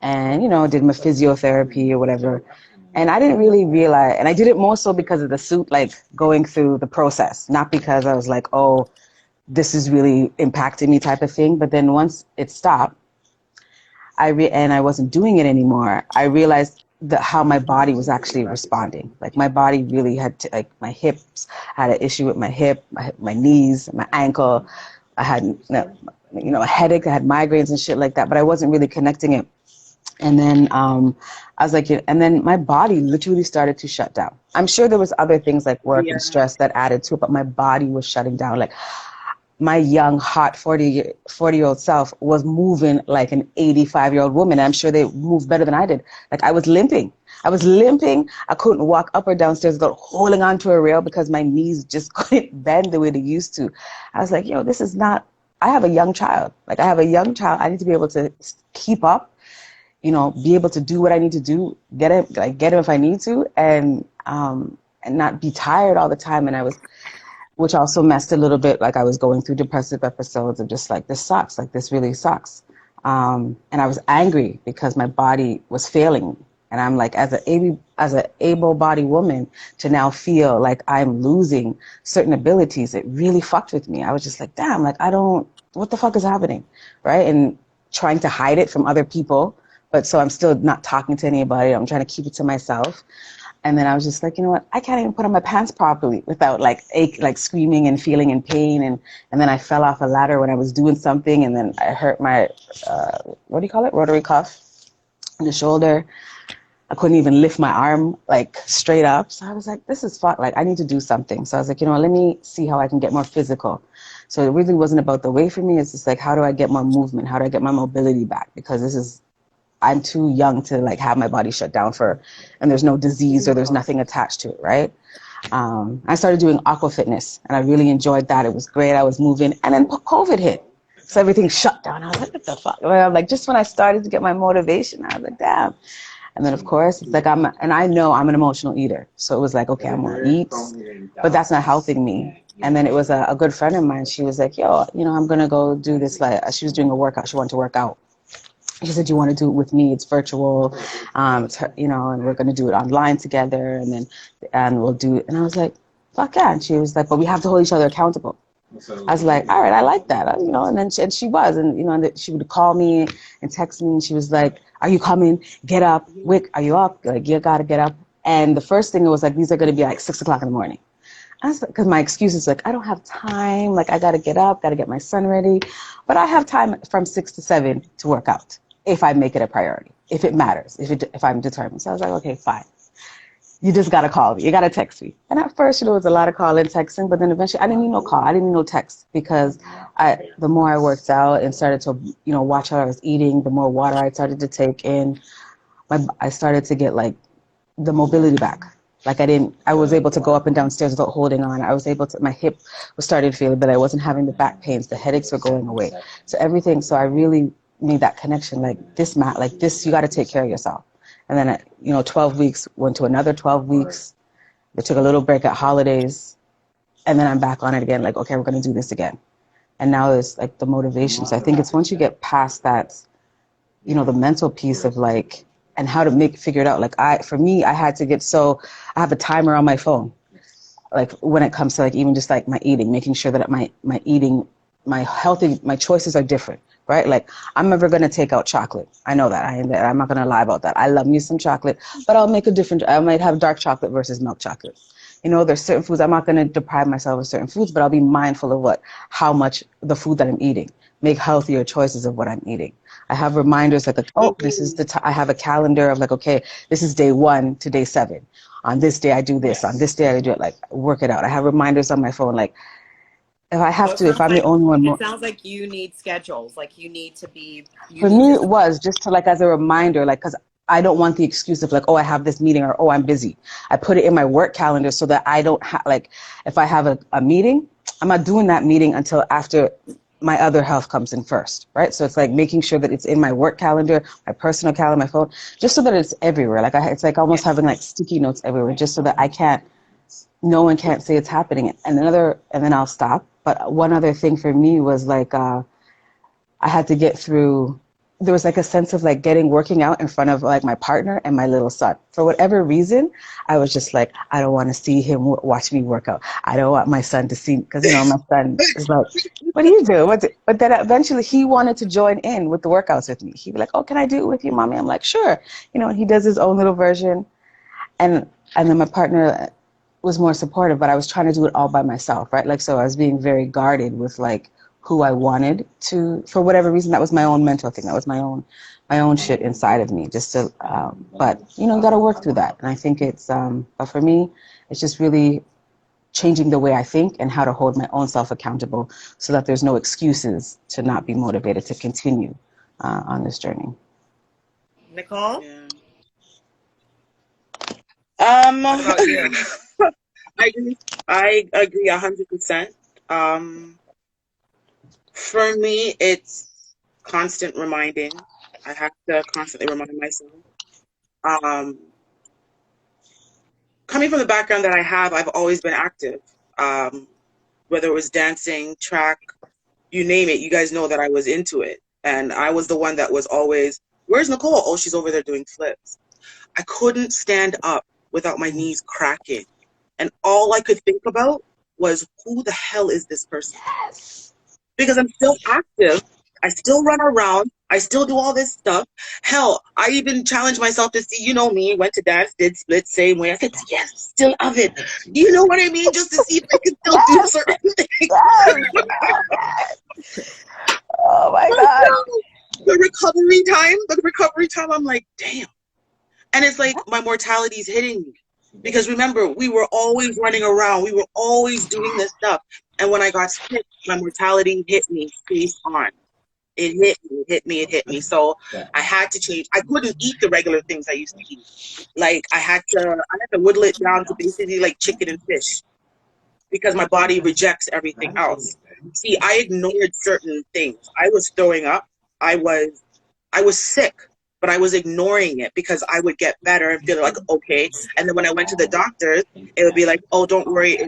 and did my physiotherapy or whatever, and I didn't really realize, and I did it more so because of the suit, like going through the process, not because I was like, oh, this is really impacting me type of thing. But then once it stopped, and I wasn't doing it anymore, I realized how my body was actually responding. Like, my body really had to, like, my hips, I had an issue with my hip, my knees, my ankle. I had, a headache. I had migraines and shit like that, but I wasn't really connecting it. And then I was like, and then my body literally started to shut down. I'm sure there was other things like work and stress that added to it, but my body was shutting down. Like, my young, hot 40-year-old self was moving like an 85-year-old woman. I'm sure they moved better than I did. Like, I was limping. I couldn't walk up or downstairs without holding onto a rail because my knees just couldn't bend the way they used to. I was like, this is not, I have a young child. Like, I have a young child. I need to be able to keep up, be able to do what I need to do, get him if I need to, and not be tired all the time. And which also messed a little bit. Like, I was going through depressive episodes of just like, this sucks. Like, this really sucks. And I was angry because my body was failing. And I'm like, as an able-bodied woman, to now feel like I'm losing certain abilities, it really fucked with me. I was just like, damn, like, what the fuck is happening? Right? And trying to hide it from other people. But so I'm still not talking to anybody. I'm trying to keep it to myself. And then I was just like, you know what? I can't even put on my pants properly without like screaming and feeling in pain. And then I fell off a ladder when I was doing something, and then I hurt my, what do you call it? Rotary cuff in the shoulder. I couldn't even lift my arm like straight up. So I was like, this is fun. Like, I need to do something. So I was like, let me see how I can get more physical. So it really wasn't about the weight for me. It's just like, how do I get more movement? How do I get my mobility back? Because I'm too young to like have my body shut down and there's no disease or there's nothing attached to it, right? I started doing aqua fitness and I really enjoyed that. It was great. I was moving, and then COVID hit. So everything shut down. I was like, what the fuck? I'm like, just when I started to get my motivation, I was like, damn. And then of course, it's like and I know I'm an emotional eater. So it was like, okay, I'm gonna eat, but that's not helping me. And then it was a good friend of mine. She was like, yo, I'm gonna go do this. Like, she was doing a workout. She wanted to work out. She said, you want to do it with me? It's virtual, it's her, and we're going to do it online together. And we'll do it. And I was like, fuck yeah. And she was like, but we have to hold each other accountable. I was like, all right, I like that, and then she was, and she would call me and text me, and she was like, are you coming? Get up. Wick, are you up? Like, you got to get up. And the first thing, it was like, these are going to be like 6 o'clock in the morning. Because my excuse is like, I don't have time. Like, I got to get up, got to get my son ready. But I have time from 6 to 7 to work out if I make it a priority, if it matters, if I'm determined. So I was like, okay, fine. You just got to call me. You got to text me. And at first, it was a lot of call and texting. But then eventually, I didn't need no call. I didn't need no text because the more I worked out and started to, watch how I was eating, the more water I started to take in, I started to get like the mobility back. Like I was able to go up and down stairs without holding on. I was able to, my hip was starting to feel it, but I wasn't having the back pains. The headaches were going away. So I really made that connection. Like this, you got to take care of yourself. And then, 12 weeks went to another 12 weeks. They took a little break at holidays. And then I'm back on it again. Like, okay, we're going to do this again. And now it's like the motivation. So I think it's once you get past that, the mental piece of like, and how to figure it out. Like I had to I have a timer on my phone. Like when it comes to like, even just like my eating, making sure that my eating, my choices are different, right? Like I'm never going to take out chocolate. I know that. I'm not going to lie about that. I love me some chocolate, but I might have dark chocolate versus milk chocolate. There's certain foods, I'm not going to deprive myself of certain foods, but I'll be mindful of how much the food that I'm eating, make healthier choices of what I'm eating. I have reminders like, oh, this is I have a calendar of like, okay, this is day 1 to day 7. On this day, I do this. On this day, I do it, like work it out. I have reminders on my phone. Like if I'm the only one. It sounds like you need schedules. Like you need to be. For me, it was just to like as a reminder, like, because I don't want the excuse of like, oh, I have this meeting or, oh, I'm busy. I put it in my work calendar so that I don't have, like, if I have a meeting, I'm not doing that meeting until after my other health comes in first, right? So it's like making sure that it's in my work calendar, my personal calendar, my phone, just so that it's everywhere. Like it's like almost having like sticky notes everywhere, just so that no one can't say it's happening. And then I'll stop. But one other thing for me was like, I had to get through, there was like a sense of like working out in front of like my partner and my little son. For whatever reason, I was just like, I don't want to see him watch me work out. I don't want my son to see, because, my son is like, what do you do? But then eventually he wanted to join in with the workouts with me. He'd be like, oh, can I do it with you, mommy? I'm like, sure. And he does his own little version. And then my partner was more supportive, but I was trying to do it all by myself, right? Like, so I was being very guarded with like who I wanted to, for whatever reason. That was my own mental thing. That was my own shit inside of me, just to, but you got to work through that. And I think it's, but for me, it's just really changing the way I think and how to hold my own self accountable so that there's no excuses to not be motivated to continue on this journey. Nicole? Yeah. What about you? I agree 100%. For me, it's constant reminding. I have to constantly remind myself. Coming from the background that I have, I've always been active. Whether it was dancing, track, you name it, you guys know that I was into it. And I was the one that was always, where's Nicole? Oh, she's over there doing flips. I couldn't stand up without my knees cracking. And all I could think about was, who the hell is this person? Yes. Because I'm still active. I still run around. I still do all this stuff. Hell, I even challenged myself to see, me, went to dance, did splits, same way. I said, yes, still of it. Do you know what I mean? Just to see if I can still do certain things. Yes. Oh my God. The recovery time, I'm like, damn. And it's like my mortality is hitting me. Because remember, we were always running around. We were always doing this stuff. And when I got sick, my mortality hit me face on. It hit me. So I had to change. I couldn't eat the regular things I used to eat. Like I had to whittle it down to basically like chicken and fish, because my body rejects everything else. See, I ignored certain things. I was throwing up. I was sick, but I was ignoring it because I would get better and feel like okay. And then when I went to the doctors, it would be like, oh, don't worry,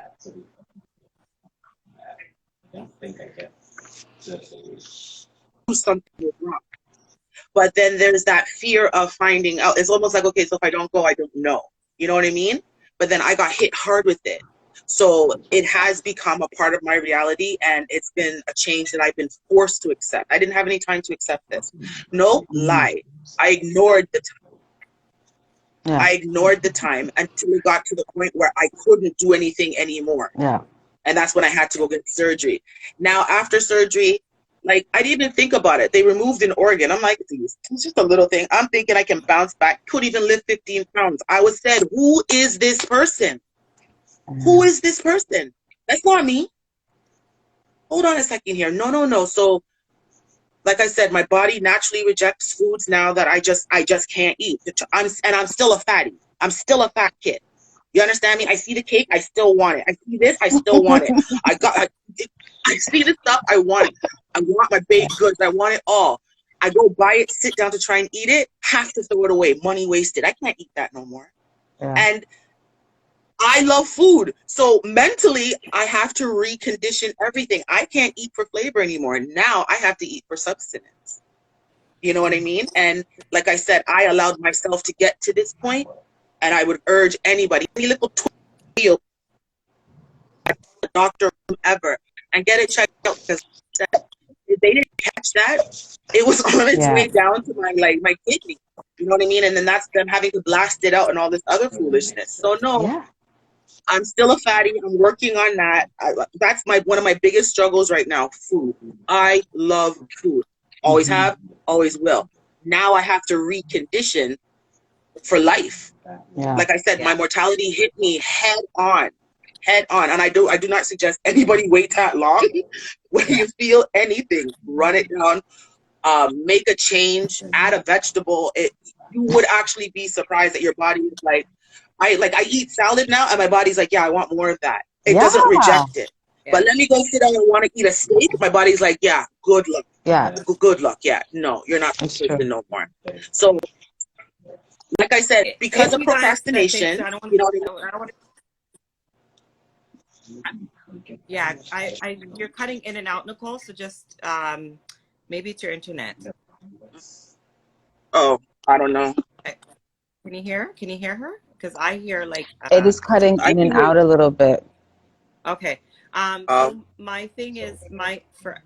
something was wrong. But then there's that fear of finding out. It's almost like, okay, so if I don't go, I don't know. You know what I mean? But then I got hit hard with it. So it has become a part of my reality, and it's been a change that I've been forced to accept. I didn't have any time to accept this. No lie. I ignored the time. Yeah. I ignored the time until it got to the point where I couldn't do anything anymore. Yeah. And that's when I had to go get surgery. Now, after surgery, like, I didn't even think about it. They removed an organ. I'm like, it's just a little thing. I'm thinking I can bounce back. Couldn't even lift 15 pounds. I was said, who is this person? Who is this person? That's not me. Hold on a second here. No. So, like I said, my body naturally rejects foods now that I just can't eat. I'm still a fatty. I'm still a fat kid. You understand me? I see the cake, I still want it. I see this, I still want it. I see the stuff, I want it. I want my baked goods, I want it all. I go buy it, sit down to try and eat it, have to throw it away, money wasted. I can't eat that no more. Yeah. And I love food. So mentally, I have to recondition everything. I can't eat for flavor anymore. Now I have to eat for substance. You know what I mean? And like I said, I allowed myself to get to this point, and I would urge anybody, any little deal, the doctor, whoever, and get it checked out, because if they didn't catch that, it was on its way down to my kidney. You know what I mean? And then that's them having to blast it out and all this other foolishness. So no, I'm still a fatty. I'm working on that. That's one of my biggest struggles right now. Food. I love food. Always have, always will. Now I have to recondition for life. Yeah. Like I said, my mortality hit me head on. And I do not suggest anybody wait that long. When you feel anything, run it down, make a change, add a vegetable. You would actually be surprised that your body is like, I eat salad now, and my body's like, yeah, I want more of that. It doesn't reject it. But let me go sit down and want to eat a steak. My body's like, yeah, good luck. Yeah. Good luck. Yeah, no, you're not person no more. So, like I said, because If of you guys, thanks. procrastination, I don't want you know, to. Yeah, you're cutting in and out, Nicole. So just maybe it's your internet. oh, I don't know. Can you hear? Can you hear her? Because I hear like. It is cutting I in can and hear. out a little bit. Okay. So my thing is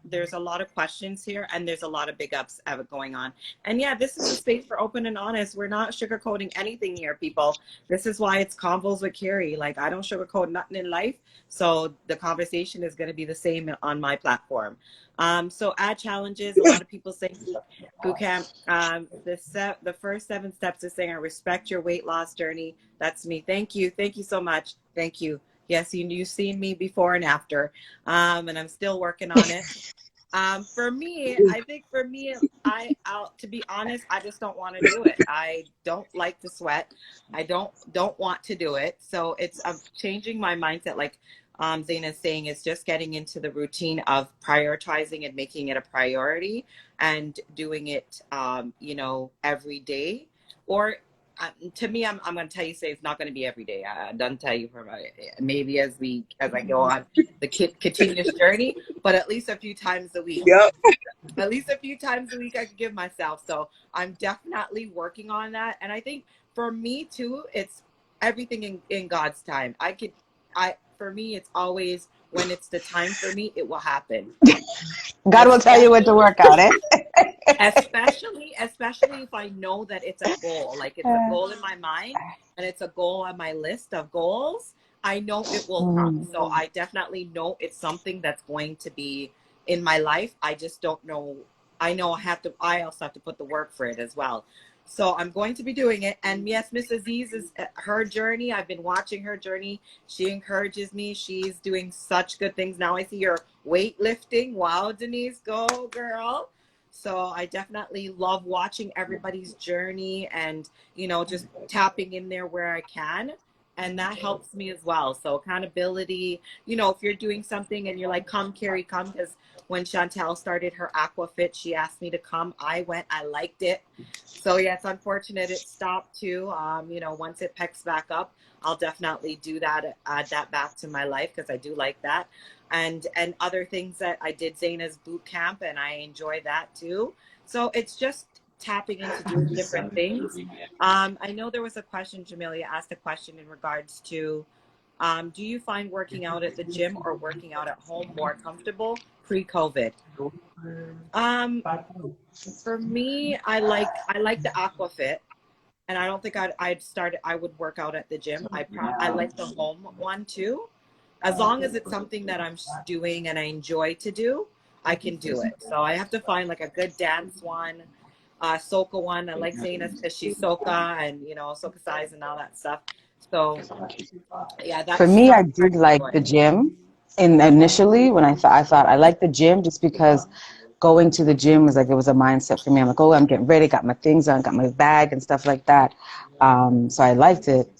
there's a lot of questions here, and there's a lot of big ups going on. And yeah, this is a space for open and honest. We're not sugarcoating anything here, people. This is why it's Convos with Kerry. Like, I don't sugarcoat nothing in life. So the conversation is going to be the same on my platform. So add challenges. A lot of people say who can, the first 7 steps is saying, I respect your weight loss journey. That's me. Thank you. Thank you so much. Thank you. Yes, you've seen me before and after, and I'm still working on it. For me, I think to be honest, I just don't want to do it. I don't like to sweat. I don't want to do it. So I'm changing my mindset. Like Zaina's saying, it's just getting into the routine of prioritizing and making it a priority and doing it, every day. Or to me, I'm going to tell you, say it's not going to be every day. I don't tell you maybe as I go on the continuous journey, but at least a few times a week. Yep. At least a few times a week I could give myself. So I'm definitely working on that. And I think for me too, it's everything in God's time. For me, it's always when it's the time for me, it will happen. God will tell you when to work out, eh? especially if I know that it's a goal, like it's a goal in my mind and it's a goal on my list of goals. I know it will come. So I definitely know it's something that's going to be in my life. I just don't know. I know I also have to put the work for it as well. So I'm going to be doing it. And yes, Miss Aziz is her journey. I've been watching her journey. She encourages me. She's doing such good things. Now I see her weightlifting. Wow, Denise, go girl. So I definitely love watching everybody's journey and, just tapping in there where I can. and that helps me as well. So accountability, you know, if you're doing something and you're like, come Kerry, come, because when Chantel started her aquafit, she asked me to come. I went, I liked it. So yeah, it's unfortunate it stopped too. You know, once it picks back up, I'll definitely do that, add that back to my life, because I do like that. And other things that I did, Zaina's boot camp, and I enjoy that too. So it's just tapping into doing different things. I know there was a question, Jamelia asked a question in regards to, do you find working out at the gym or working out at home more comfortable pre-COVID? Um, for me, I like the aquafit, and I don't think I would work out at the gym. I like the home one too. As long as it's something that I'm doing and I enjoy to do, I can do it. So I have to find like a good dance one, soca one. I like Zaina because she's soca and, you know, soca size and all that stuff. So yeah, For that's me, I something I did like enjoy. the gym. And initially, when I thought I liked the gym just because going to the gym was like it was a mindset for me. I'm like, oh, I'm getting ready, got my things on, got my bag and stuff like that. So I liked it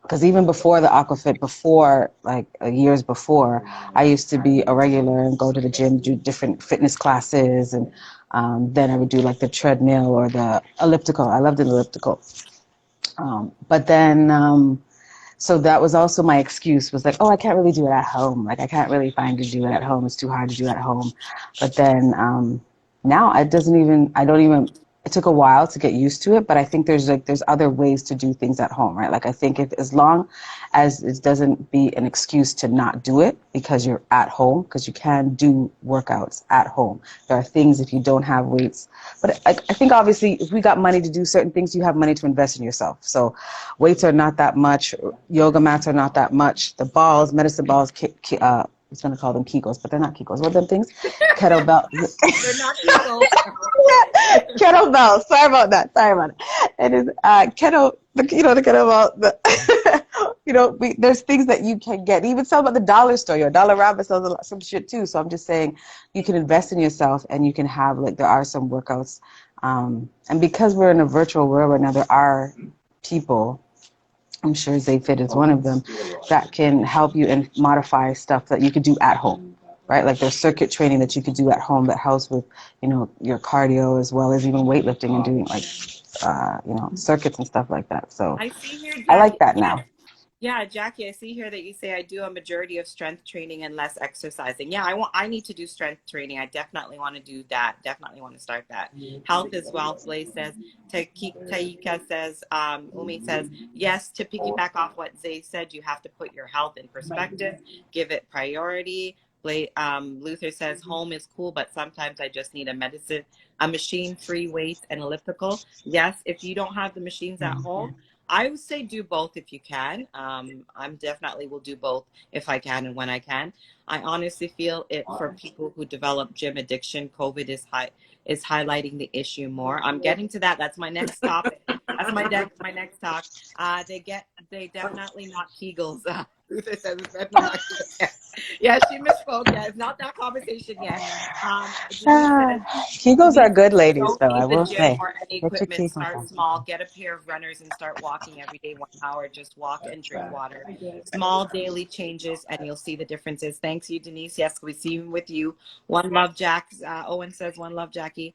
because even before the Aquafit, before like years before, I used to be a regular and go to the gym, do different fitness classes, and then I would do like the treadmill or the elliptical. I loved the elliptical. But then so that was also my excuse was like, oh, I can't really do it at home. Like I can't really find to do it at home. It's too hard to do it at home. But then now I don't even, it took a while to get used to it, but I think there's other ways to do things at home, right? Like I think if, as long as it doesn't be an excuse to not do it because you're at home, because you can do workouts at home. There are things if you don't have weights, but I think obviously if we got money to do certain things, you have money to invest in yourself. So weights are not that much, yoga mats are not that much. The balls, medicine balls, I was going to call them Kegels, but they're not Kegels. What are them things? Kettlebell. They're not Kegels. Kettlebell. Sorry about that. Sorry about it. It is the kettlebell. There's things that you can get. Even sell about the dollar store. Your Dollar Rabbit sells some shit too. So I'm just saying, you can invest in yourself, and you can have there are some workouts. And because we're in a virtual world right now, there are people. I'm sure ZayFit is one of them that can help you and modify stuff that you could do at home, right? Like there's circuit training that you could do at home that helps with, your cardio as well as even weightlifting and doing circuits and stuff like that. So I see here, I like Jackie. that Yeah, now. yeah, Jackie, I see here that you say I do a majority of strength training and less exercising. Yeah, I need to do strength training. I definitely want to do that. Definitely want to start that. Health is wealth, Blaze says. Taika says, Umi says, yes, to piggyback off what Zay said, you have to put your health in perspective, give it priority. Luther says, home is cool, but sometimes I just need a machine-free weights and elliptical. Yes, if you don't have the machines at home, I would say do both if you can. I'm definitely will do both if I can and when I can. I honestly feel it for people who develop gym addiction. COVID is highlighting the issue more. I'm getting to that. That's my next topic. That's my next talk. They definitely not Kegels. Luther says it's definitely not Kegels. Yeah, she misspoke. Yeah, it's not that conversation yet. Denise says Kegels are good, ladies, don't though, I need the will gym say. or any Get your equipment. Kegels Start on. small. Get a pair of runners and start walking every day 1 hour. Just walk and drink water. Small daily changes, and you'll see the differences. Thanks, you, Denise. Yes, we see with you. One love, Jack. Owen says, one love, Jackie.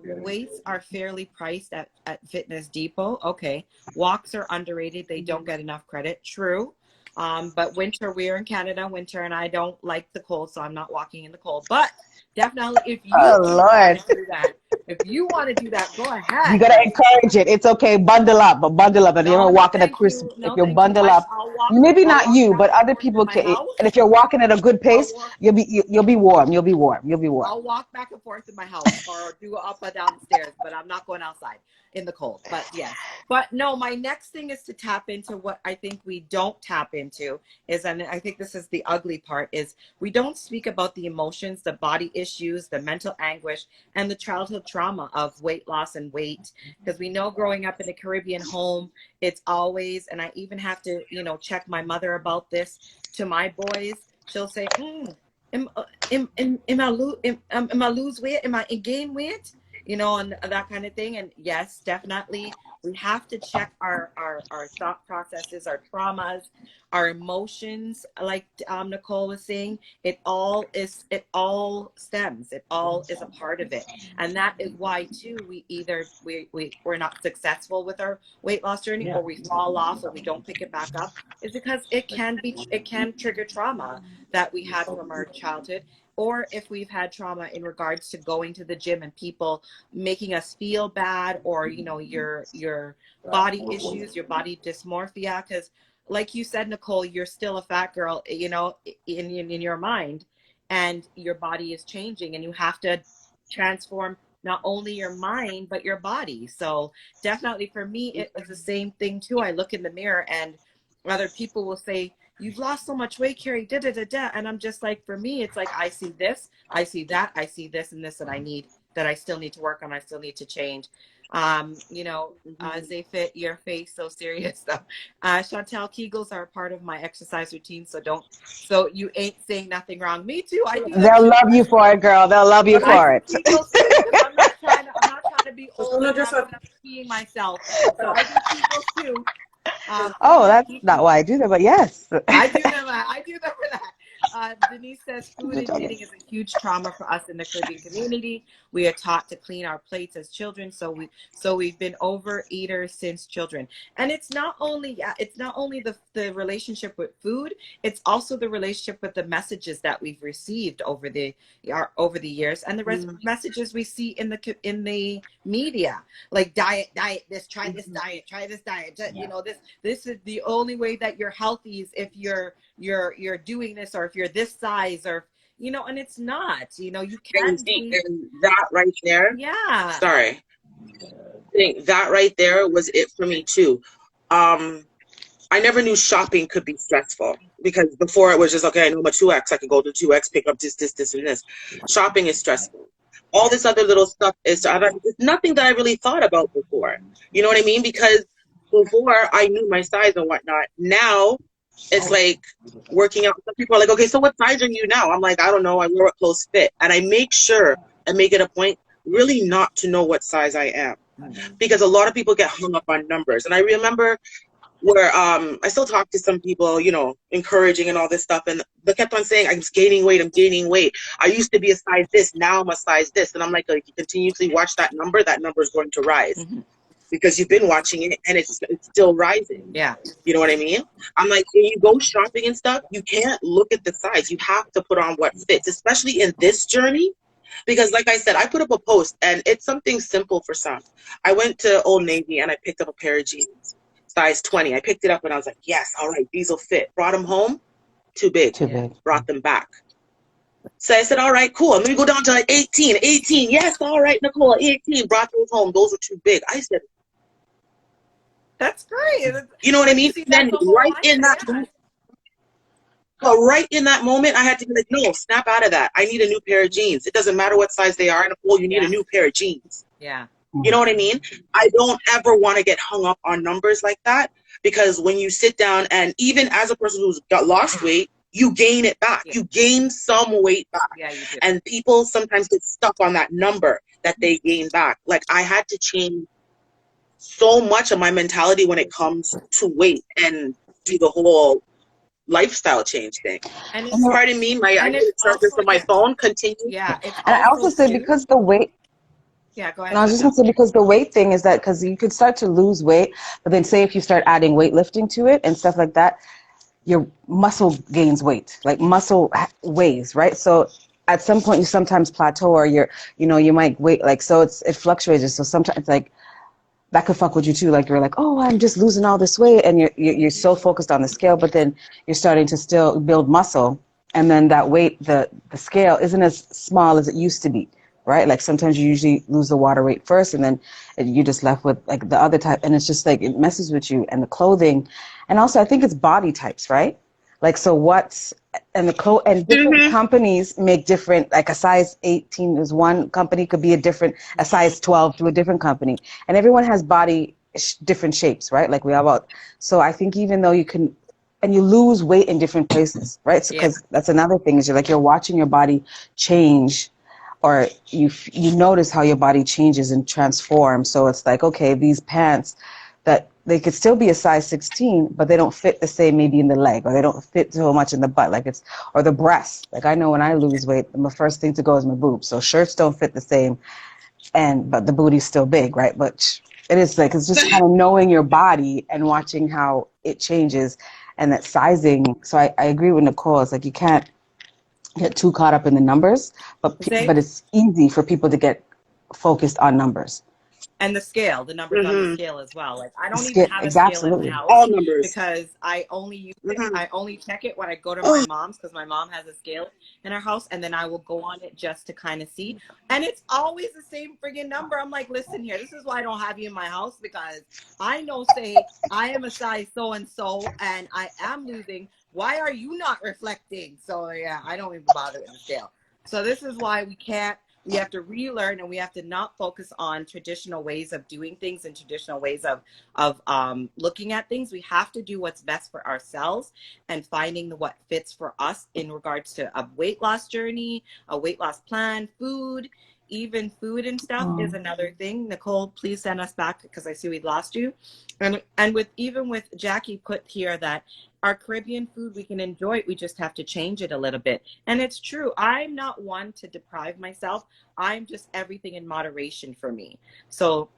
Weights are fairly priced at Fitness Depot. Okay. Walks are underrated. They don't get enough credit. True. But winter, we're in Canada, winter, and I don't like the cold, so I'm not walking in the cold. But definitely, if you Oh, want Lord. to do that, go You ahead. gotta But encourage it. It's okay. Bundle up, but bundle up. And you're no, gonna no, walk in a thank crisp. you. If No, you thank you. bundle up, maybe I'll not walk you, back but and other forth to people my can. house. And if you're walking at a good I'll pace, walk. you'll be warm. You'll be warm. You'll be warm. I'll walk back and forth to my house or do up and down the stairs, but I'm not going outside in the cold. But yes. But no, my next thing is to tap into what I think we don't tap into is, and I think this is the ugly part, is we don't speak about the emotions, the body issues, the mental anguish, and the childhood trauma of weight loss and weight. Because we know growing up in a Caribbean home, it's always, and I even have to, check my mother about this to my boys. She'll say, am I lose weight? Am I gain weight? And that kind of thing. And yes, definitely We have to check our thought processes, our traumas, our emotions. Like Nicole was saying, it all stems. It all is a part of it, and that is why too we're not successful with our weight loss journey, or we fall off, or we don't pick it back up, is because it can trigger trauma that we had from our childhood, or if we've had trauma in regards to going to the gym and people making us feel bad, or your body issues, your body dysmorphia, because like you said, Nicole, you're still a fat girl, in your mind, and your body is changing, and you have to transform not only your mind but your body. So definitely for me it was the same thing too. I look in the mirror and other people will say, you've lost so much weight, Kerry, da da da da, and I'm just like, for me it's like, I see this, I see that, I see this and this that I still need to work on, I still need to change. They fit your face so serious though. Chantel, Kegels are a part of my exercise routine, so you ain't saying nothing wrong. Me too, I do them They'll too. love you for it, girl. They'll love you But I for do it. Kegels too, because I'm not trying to be old and just have enough peeing myself. So I do Kegels too. Oh, Food and that's not eating. why I do that, but yes. I do them. I do them for that. Denise says food and eating is a huge trauma for us in the Caribbean community. We are taught to clean our plates as children, so we've been overeaters since children. And it's not only the relationship with food, it's also the relationship with the messages that we've received over the years, and the messages we see in the media, like diet, this, try this diet, this is the only way that you're healthy, is if you're doing this, or if you're this size, or and it's not, you And can see, be. and that right there, Yeah. sorry, I think that right there was it for me too. I never knew shopping could be stressful, because before it was just, okay, I know I'm a 2X, I could go to 2X, pick up this, and this. Shopping is stressful. All this other little stuff it's nothing that I really thought about before. You know what I mean? Because before I knew my size and whatnot. Now it's like working out. Some people are like, okay, so what size are you now? I'm like, I don't know. I wear what clothes fit. And I make sure and make it a point really not to know what size I am. Because a lot of people get hung up on numbers. And I remember where I still talk to some people, encouraging and all this stuff, and they kept on saying, I'm gaining weight. I used to be a size this, now I'm a size this. And I'm like, you continuously watch that number is going to rise, because you've been watching it and it's still rising. Yeah. You know what I mean? I'm like, when you go shopping and stuff, you can't look at the size. You have to put on what fits, especially in this journey. Because like I said, I put up a post, and it's something simple for some. I went to Old Navy and I picked up a pair of jeans, size 20. I picked it up and I was like, yes, all right, these will fit. Brought them home, too big. Too big. Brought them back. So I said, all right, cool. Let me go down to like 18. Yes, all right, Nicole, 18. Brought those home. Those were too big. I said, That's great. you know what I mean? See, Then that's the whole right in mindset. that Yeah. moment, but right in that moment, I had to be like, no, snap out of that. I need a new pair of jeans. It doesn't matter what size they are. Nicole, you need a new pair of jeans. Yeah. You know what I mean? I don't ever want to get hung up on numbers like that, because when you sit down, and even as a person who's got lost weight, you gain it back. Yeah. You gain some weight back. Yeah, you do. And people sometimes get stuck on that number that they gain back. Like, I had to change so much of my mentality when it comes to weight, and do the whole lifestyle change thing. And And there- Pardon me, I need it's a charger also, for my phone. Continue. yeah, it's and I also say too, because the weight. yeah, go ahead. And I was just going to say, because the weight thing is that, because you could start to lose weight, but then say if you start adding weightlifting to it and stuff like that, your muscle gains weight, like muscle weighs, right? So at some point you sometimes plateau, or you might weight, like, so it fluctuates. So sometimes like that could fuck with you too. Like you're like, oh, I'm just losing all this weight, and you're so focused on the scale, but then you're starting to still build muscle, and then that weight, the scale isn't as small as it used to be, right? Like sometimes you usually lose the water weight first, and then you're just left with like the other type, and it's just like it messes with you. And the clothing, and also I think it's body types, right? Like, so and different companies make different, like a size 18 is one company, could be a size 12 to a different company. And everyone has body different shapes, right? Like we have so I think even though and you lose weight in different places, right? Because that's another thing, is you're watching your body change or you notice how your body changes and transforms. So it's like, okay, these pants that they could still be a size 16, but they don't fit the same maybe in the leg, or they don't fit so much in the butt, like it's, or the breasts. Like I know when I lose weight, my first thing to go is my boobs. So shirts don't fit the same, but the booty's still big, right? But it is like, it's just kind of knowing your body and watching how it changes, and that sizing. So I agree with Nicole. It's like you can't get too caught up in the numbers, but Say, it's easy for people to get focused on numbers. and the scale, the numbers on the Mm-hmm. scale as well. Like I don't even have a scale in my Absolutely. house All numbers. because I only use it. Mm-hmm. I only check it when I go to my Oh, mom's, because my mom has a scale in her house, and then I will go on it just to kind of see. And it's always the same friggin' number. I'm like, listen here, this is why I don't have you in my house, because I know, say I am a size so and so, and I am losing. Why are you not reflecting? So yeah, I don't even bother with the scale. So this is why we have to relearn, and we have to not focus on traditional ways of doing things and traditional ways of looking at things. We have to do what's best for ourselves and finding what fits for us in regards to a weight loss journey, a weight loss plan, food. Even food and stuff is another thing. Nicole, please send us back, because I see we lost you. And with Jackie put here that our Caribbean food, we can enjoy it. We just have to change it a little bit. And it's true. I'm not one to deprive myself. I'm just everything in moderation for me. So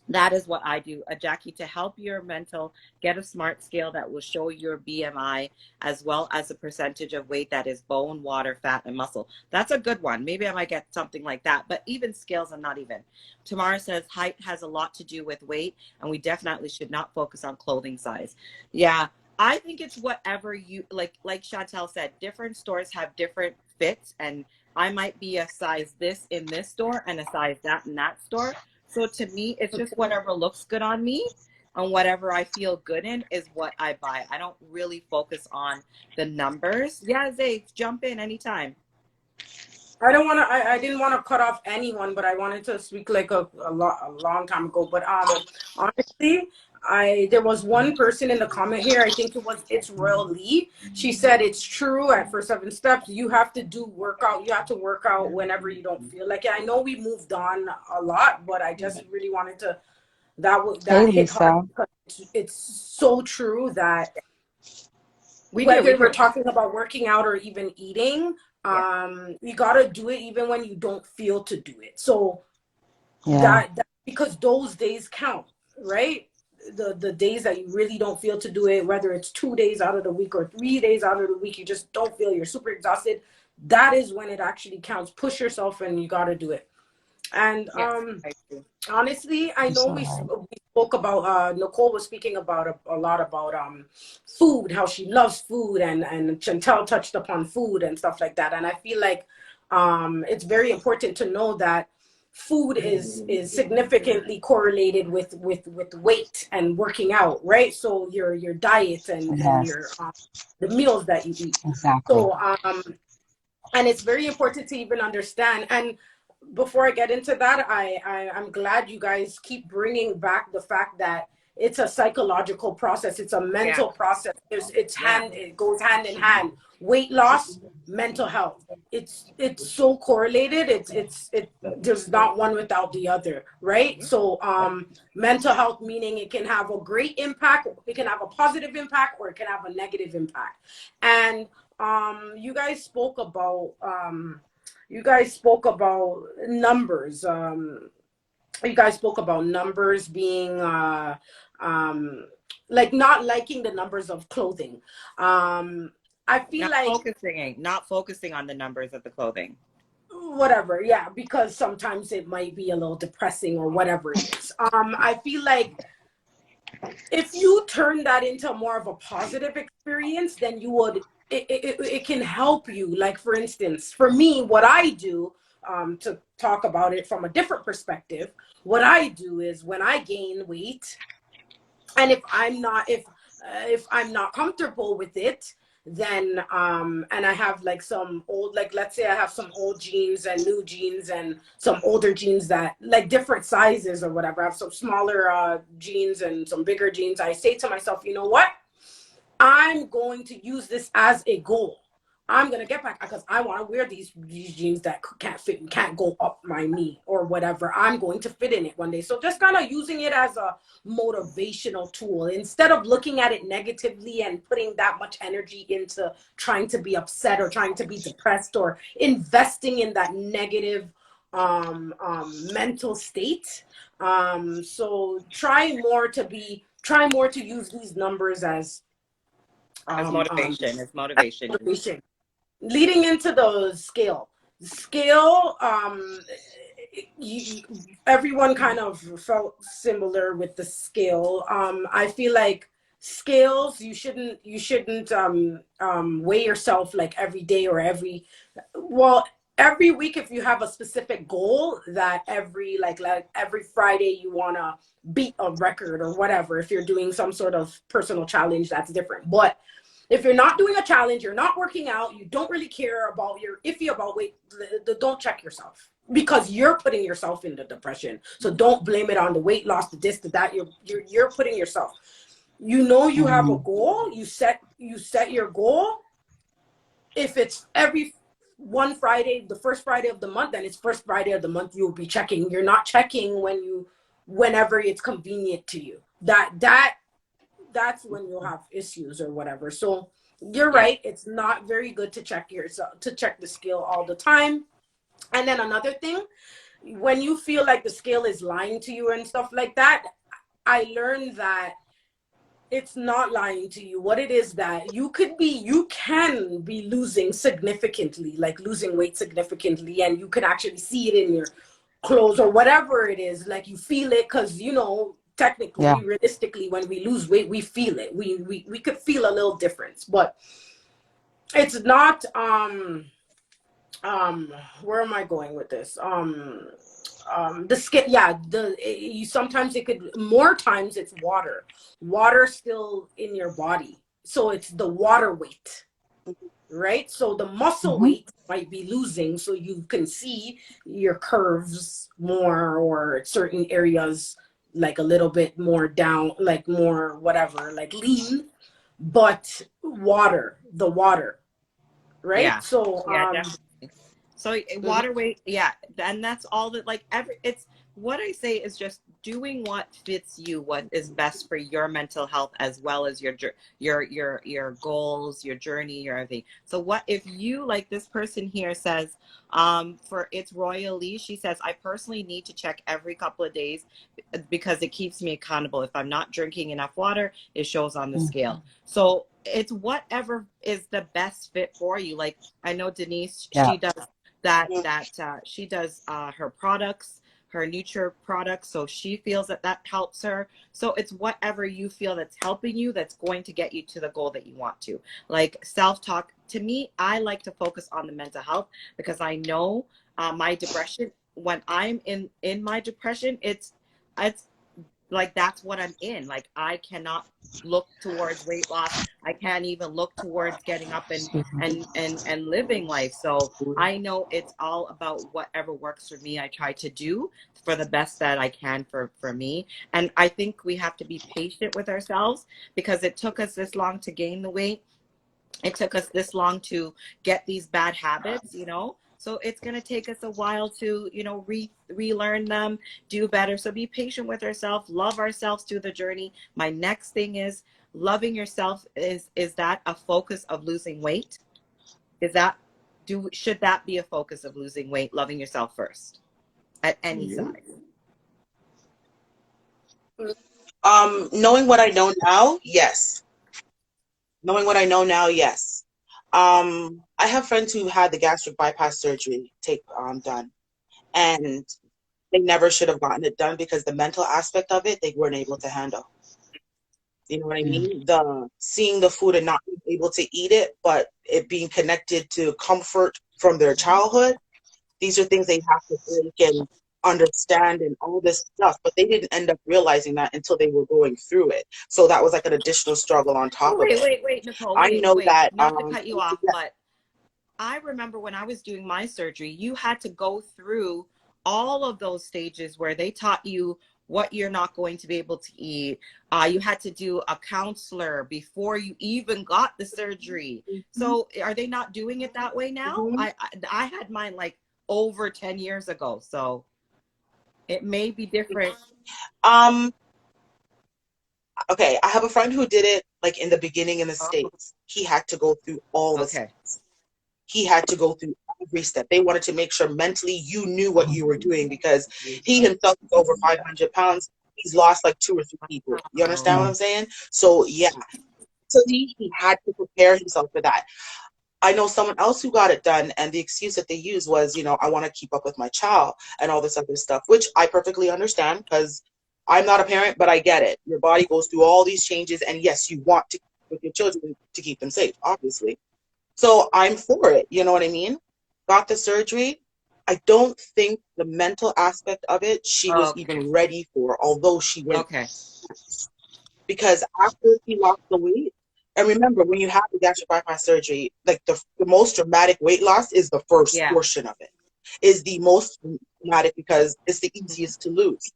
that is what I do, Jackie, to help your mental. Get a smart scale that will show your BMI, as well as the percentage of weight that is bone, water, fat, and muscle. That's a good one. Maybe I might get something like that. But even scales, I'm not even. Tamara says height has a lot to do with weight, and we definitely should not focus on clothing size. Yeah, I think it's whatever you like. Like Chantel said, different stores have different fits, and I might be a size this in this store and a size that in that store. So to me, it's just whatever looks good on me, and whatever I feel good in is what I buy. I don't really focus on the numbers. Yeah, Zay, jump in anytime. I don't want to. I didn't want to cut off anyone, but I wanted to speak like a long time ago. But honestly, there was one person in the comment here. I think it's Royal Lee. She said it's true. For 7 steps, you have to do workout. You have to work out whenever you don't feel like it. I know we moved on a lot, but I just really wanted to. Hey, That hit hard Lisa. because it's so true that We do, whether we we're do. talking about working out or even eating, Yeah. you gotta do it even when you don't feel to do it. So Yeah. that because those days count, right? The days that you really don't feel to do it, whether it's 2 days out of the week or 3 days out of the week, you just don't feel, you're super exhausted. That is when it actually counts. Push yourself and you gotta do it. And Yes, I do. honestly, I That's know all we right. spoke about Nicole was speaking about a lot about food, how she loves food, and Chantel touched upon food and stuff like that. And I feel like it's very important to know that food is significantly correlated with weight and working out, right? So your diet and your Yes, the meals that you eat. exactly. So and it's very important to even understand. And before I get into that, I'm glad you guys keep bringing back the fact that it's a psychological process. It's a Yeah, mental process. yeah. It goes hand in hand. Weight loss, mental health. It's so correlated. There's not one without the other, right? So mental health, meaning it can have a great impact, it can have a positive impact, or it can have a negative impact. And you guys spoke about numbers. You guys spoke about numbers being um, like not liking the numbers of clothing. I feel like Not focusing on the numbers of the clothing. whatever, yeah, because sometimes it might be a little depressing or whatever it is. I feel like if you turn that into more of a positive experience, then you would it can help you. Like for instance, for me, what I do, to talk about it from a different perspective, what I do is when I gain weight, and if I'm not comfortable with it, then and I have like some old, like let's say I have some old jeans and new jeans and some older jeans that like different sizes or whatever. I have some smaller jeans and some bigger jeans. I say to myself, you know what, I'm going to use this as a goal. I'm gonna get back because I want to wear these jeans that can't fit me, can't go up my knee or whatever. I'm going to fit in it one day. So just kind of using it as a motivational tool instead of looking at it negatively and putting that much energy into trying to be upset or trying to be depressed or investing in that negative mental state. So try more to use these numbers as As um, um, motivation, as motivation. motivation. Leading into the scale, everyone kind of felt similar with the scale. I feel like scales, you shouldn't weigh yourself like every day or every week. If you have a specific goal that like every Friday you want to beat a record or whatever, if you're doing some sort of personal challenge, that's different. But if you're not doing a challenge, you're not working out, you don't really care about, you're iffy about weight, don't check yourself because you're putting yourself into depression. So don't blame it on the weight loss, the this, the that. You're putting yourself. You have a goal. You set your goal. If it's every one Friday, the first Friday of the month, then it's first Friday of the month you'll be checking. You're not checking whenever it's convenient to you. That's when you'll have issues or whatever. So you're right. It's not very good to check the scale all the time. And then another thing, when you feel like the scale is lying to you and stuff like that, I learned that it's not lying to you. What it is that you can be losing significantly, like losing weight significantly, and you can actually see it in your clothes or whatever it is. Like you feel it because technically, realistically, when we lose weight, we feel it. We could feel a little difference, but it's not where am I going with this? The skin, yeah, sometimes it could, more times it's water still in your body, so it's the water weight, right? So the muscle weight might be losing, so you can see your curves more or certain areas like a little bit more down, like more whatever, like lean, but the water, right? Yeah. So Yeah, definitely. So water weight, yeah, and that's all that, like, it's what I say is just doing what fits you, what is best for your mental health as well as your goals, your journey, your everything. So what if you, like this person here says, for it's Royal Lee, she says, I personally need to check every couple of days because it keeps me accountable. If I'm not drinking enough water, it shows on the scale. So it's whatever is the best fit for you. Like I know Denise, she does she does her products, her Nutri products, so she feels that helps her. So it's whatever you feel that's helping you, that's going to get you to the goal that you want to. Like self-talk, to me, I like to focus on the mental health because I know my depression, when I'm in my depression, it's like that's what I'm in. Like I cannot look towards weight loss. I can't even look towards getting up and living life. So I know it's all about whatever works for me. I try to do for the best that I can for me. And I think we have to be patient with ourselves because it took us this long to gain the weight. It took us this long to get these bad habits, so it's going to take us a while to relearn them, do better. So be patient with ourselves, love ourselves through the journey. My next thing is loving yourself. Is that a focus of losing weight? Should that be a focus of losing weight, loving yourself first at any size? Knowing what I know now, yes. Knowing what I know now, yes. I have friends who had the gastric bypass surgery done, and they never should have gotten it done because the mental aspect of it, they weren't able to handle. You know what I mean? The seeing the food and not being able to eat it, but it being connected to comfort from their childhood. These are things they have to break and understand and all this stuff, but they didn't end up realizing that until they were going through it. So that was like an additional struggle on top Oh, of it. wait, Nicole, I know wait. that Not to cut you off, but I remember when I was doing my surgery, you had to go through all of those stages where they taught you what you're not going to be able to eat. You had to do a counselor before you even got the surgery. So are they not doing it that way now? I had mine like over 10 years ago, so it may be different. Okay, I have a friend who did it like in the beginning in the States. He had to go through all the steps. He had to go through every step. They wanted to make sure mentally you knew what you were doing, because he himself is over 500 pounds. He's lost like 2 or 3 people. You understand what I'm saying? So yeah, so he had to prepare himself for that. I know someone else who got it done, and the excuse that they used was, you know, I want to keep up with my child and all this other stuff, which I perfectly understand, because I'm not a parent, but I get it. Your body goes through all these changes, and yes, you want to keep with your children to keep them safe, obviously. So I'm for it, you know what I mean? Got the surgery. I don't think the mental aspect of it she was even ready for, although she went. Because after she lost the weight, and remember, when you have the gastric bypass surgery, like the most dramatic weight loss is the first portion of it. Is the most dramatic because it's the easiest to lose.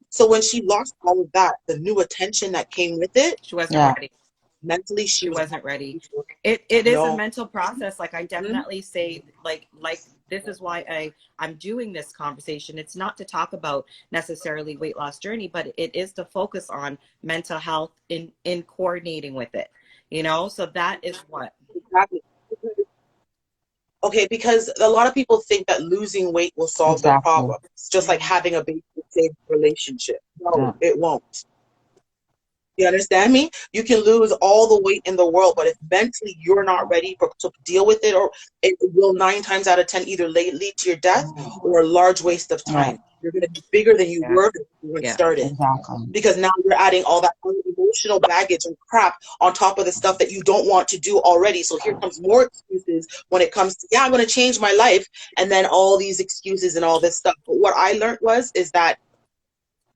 So when she lost all of that, the new attention that came with it, she wasn't ready. Mentally, she wasn't ready. It is a mental process. Like I definitely say, like this is why I'm doing this conversation. It's not to talk about necessarily weight loss journey, but it is to focus on mental health in coordinating with it. You know, so that is what. Exactly. Okay, because a lot of people think that losing weight will solve their problems. It's just like having a baby to save a relationship. No, it won't. You understand me? You can lose all the weight in the world, but if mentally you're not ready to deal with it, or it will 9 times out of 10 either lead to your death or a large waste of time. You're going to be bigger than you were when you started. Because now you're adding all that emotional baggage and crap on top of the stuff that you don't want to do already. So here comes more excuses when it comes to, I'm going to change my life. And then all these excuses and all this stuff. But what I learned is that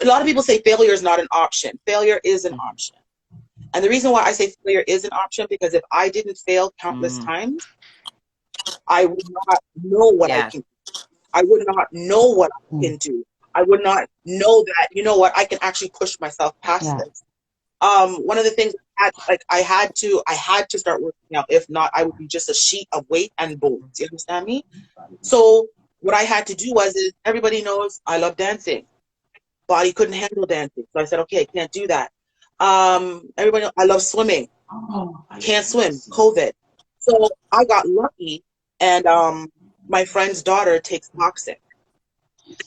a lot of people say failure is not an option. Failure is an option. And the reason why I say failure is an option, because if I didn't fail countless times, I would not know what I can do. I would not know what I can do. I would not know that, you know what, I can actually push myself past this. One of the things I had to start working out. If not, I would be just a sheet of weight and bones. You understand me? So what I had to do is everybody knows I love dancing. Body couldn't handle dancing. So I said, okay, I can't do that. Everybody knows I love swimming. Can't swim, COVID. So I got lucky, and my friend's daughter takes boxing.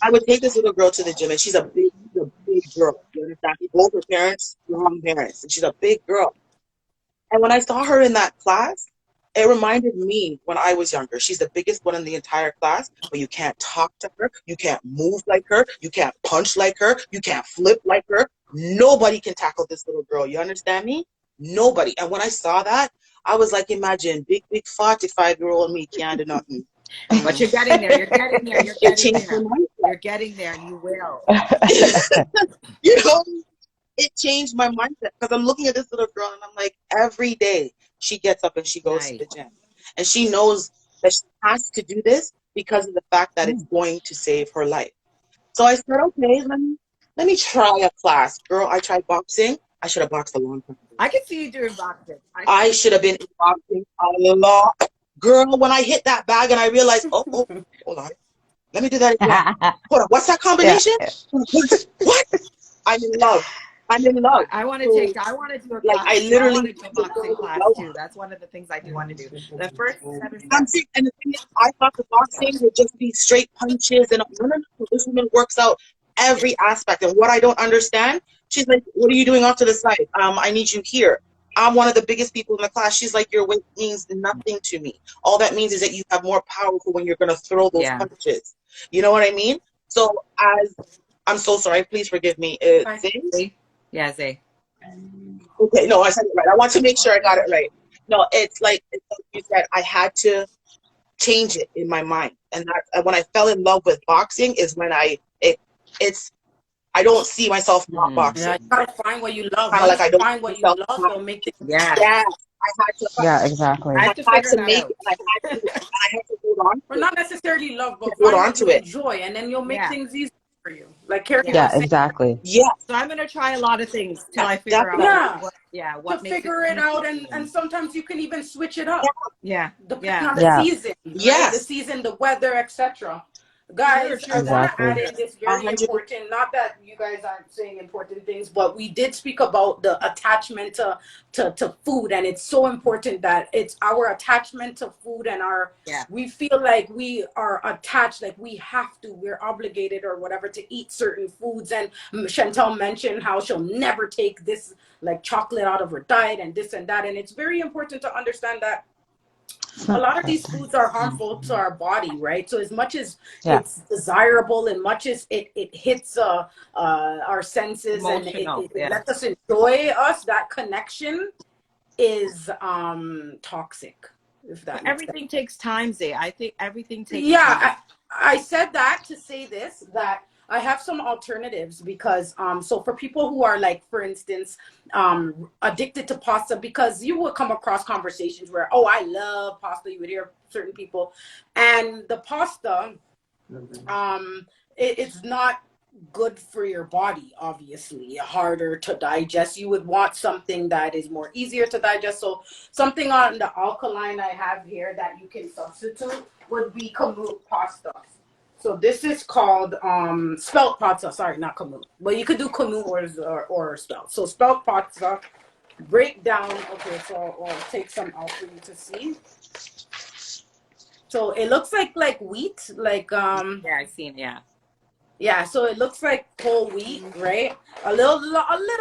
I would take this little girl to the gym, and she's a big girl. You understand? Both her parents, strong parents, and she's a big girl. And when I saw her in that class, it reminded me when I was younger. She's the biggest one in the entire class, but you can't talk to her. You can't move like her. You can't punch like her. You can't flip like her. Nobody can tackle this little girl. You understand me? Nobody. And when I saw that, I was like, imagine big 45-year-old me can't do nothing. But you're getting there. You're getting there. You're getting there. You're getting there, and you will. You know? It changed my mindset, because I'm looking at this little girl and I'm like, every day she gets up and she goes to the gym, and she knows that she has to do this because of the fact that it's going to save her life. So I said, okay, let me try a class. Girl, I tried boxing. I should have boxed a long time ago. I can see you doing boxing. I should have been in boxing a lot. Girl, when I hit that bag and I realized, oh, hold on. Let me do that again. Hold on. What's that combination? What? I'm in love. I'm in love. I want to do a class. I literally want to do a boxing class too. That's one of the things I do want to do. The first 7 steps. And the thing is, I thought the boxing would just be straight punches, and this woman works out every aspect. And what I don't understand, she's like, what are you doing off to the side? I need you here. I'm one of the biggest people in the class. She's like, your weight means nothing to me. All that means is that you have more power for when you're going to throw those punches. You know what I mean? So I'm so sorry. Please forgive me. Zay? Yeah, Zay. Okay, no, I said it right. I want to make sure I got it right. No, it's like you said, I had to change it in my mind. And when I fell in love with boxing is when I don't see myself not boxing. Yeah, you gotta find what you love. Kind of like I don't find what you love, don't make it. Yeah. Yeah. Exactly. I have to figure that out. I had to hold on. But not necessarily love, but hold find on what to you it. enjoy, and then you'll make things easy. for you. Like Kerry Yeah. Yeah, was saying. exactly. Yeah, So I'm gonna try a lot of things till yeah, I figure out definitely. Yeah, to what makes it figure it easy out, for and me. sometimes you can even switch it Yeah. up Yeah. depending Yeah. on the Yeah, season, right? The Yes. season, the weather, etc. Sure. Guys, I Sure. want Sure. to add exactly. Sure. in this A very hundred. important, not that you guys aren't saying important things, but we did speak about the attachment to food, and it's so important that it's our attachment to food and our, Yeah. we feel like we are attached, like we have to, we're obligated or whatever to eat certain foods. And Chantel mentioned how she'll never take this like chocolate out of her diet and this and that. And it's very important to understand that It's a not the lot of first these time. foods are harmful to our body, right? So as much as Yeah, it's desirable and much as it hits our senses and Emotional. it Yeah. lets us enjoy us, that connection is toxic, if But that makes sense. everything takes time, Zay. I think everything takes Yeah, time. I said that to say this, that I have some alternatives because so for people who are like, for instance, addicted to pasta, because you will come across conversations where, oh, I love pasta, you would hear certain people, and the pasta, it's not good for your body, obviously harder to digest. You would want something that is more easier to digest. So something on the alkaline I have here that you can substitute would be kamut pasta. So this is called spelt pasta. Sorry, not kamut, but you could do kamut or spelt. So spelt pasta, break down. Okay, so I'll take some out for you to see. So it looks like wheat, like Yeah, I've seen. Yeah. yeah, so it looks like whole wheat, right? A little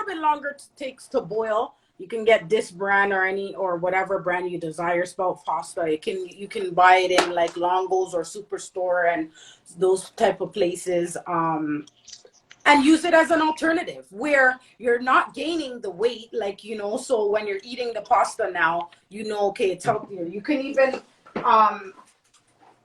bit longer takes to boil. You can get this brand or any or whatever brand you desire, spelled pasta. You can buy it in like Longo's or Superstore and those type of places. And use it as an alternative where you're not gaining the weight, like so when you're eating the pasta now, okay, it's healthier. You can even um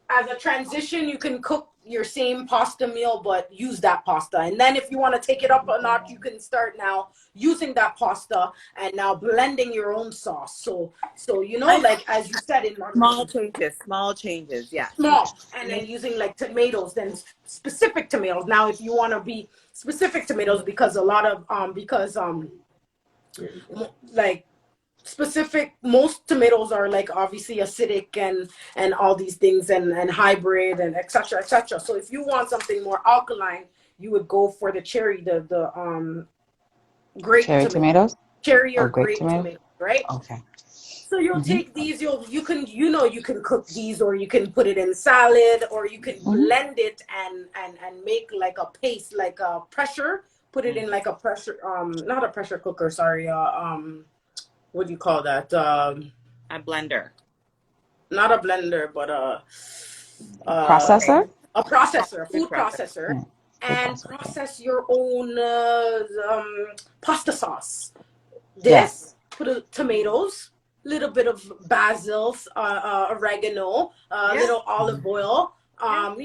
as a transition, you can cook your same pasta meal, but use that pasta. And then if you want to take it up a notch, you can start now using that pasta and now blending your own sauce. So I like as you said in small changes. Small changes. Yeah. Small small, and then changes. using like tomatoes, then specific tomatoes. Now, if you want to be specific tomatoes, because a lot of like specific, most tomatoes are like obviously acidic and all these things and hybrid and etc etc. So if you want something more alkaline, you would go for the cherry, the grape cherry tomato, tomatoes. cherry Oh, or grape grape tomatoes. tomato, right? Okay. So you'll Mhm. take these, you can you can cook these, or you can put it in salad, or you can Mhm. blend it and make like a paste, like a pressure, put it in like a pressure, not a pressure cooker, sorry, what do you call that, A blender. not a blender, but Okay. Processor. a processor, a Food food processor. processor, Yeah. Food and processor. process your own pasta sauce. Yeah. This, put tomatoes, little bit of basil, oregano, a Yeah. little olive oil. Yeah.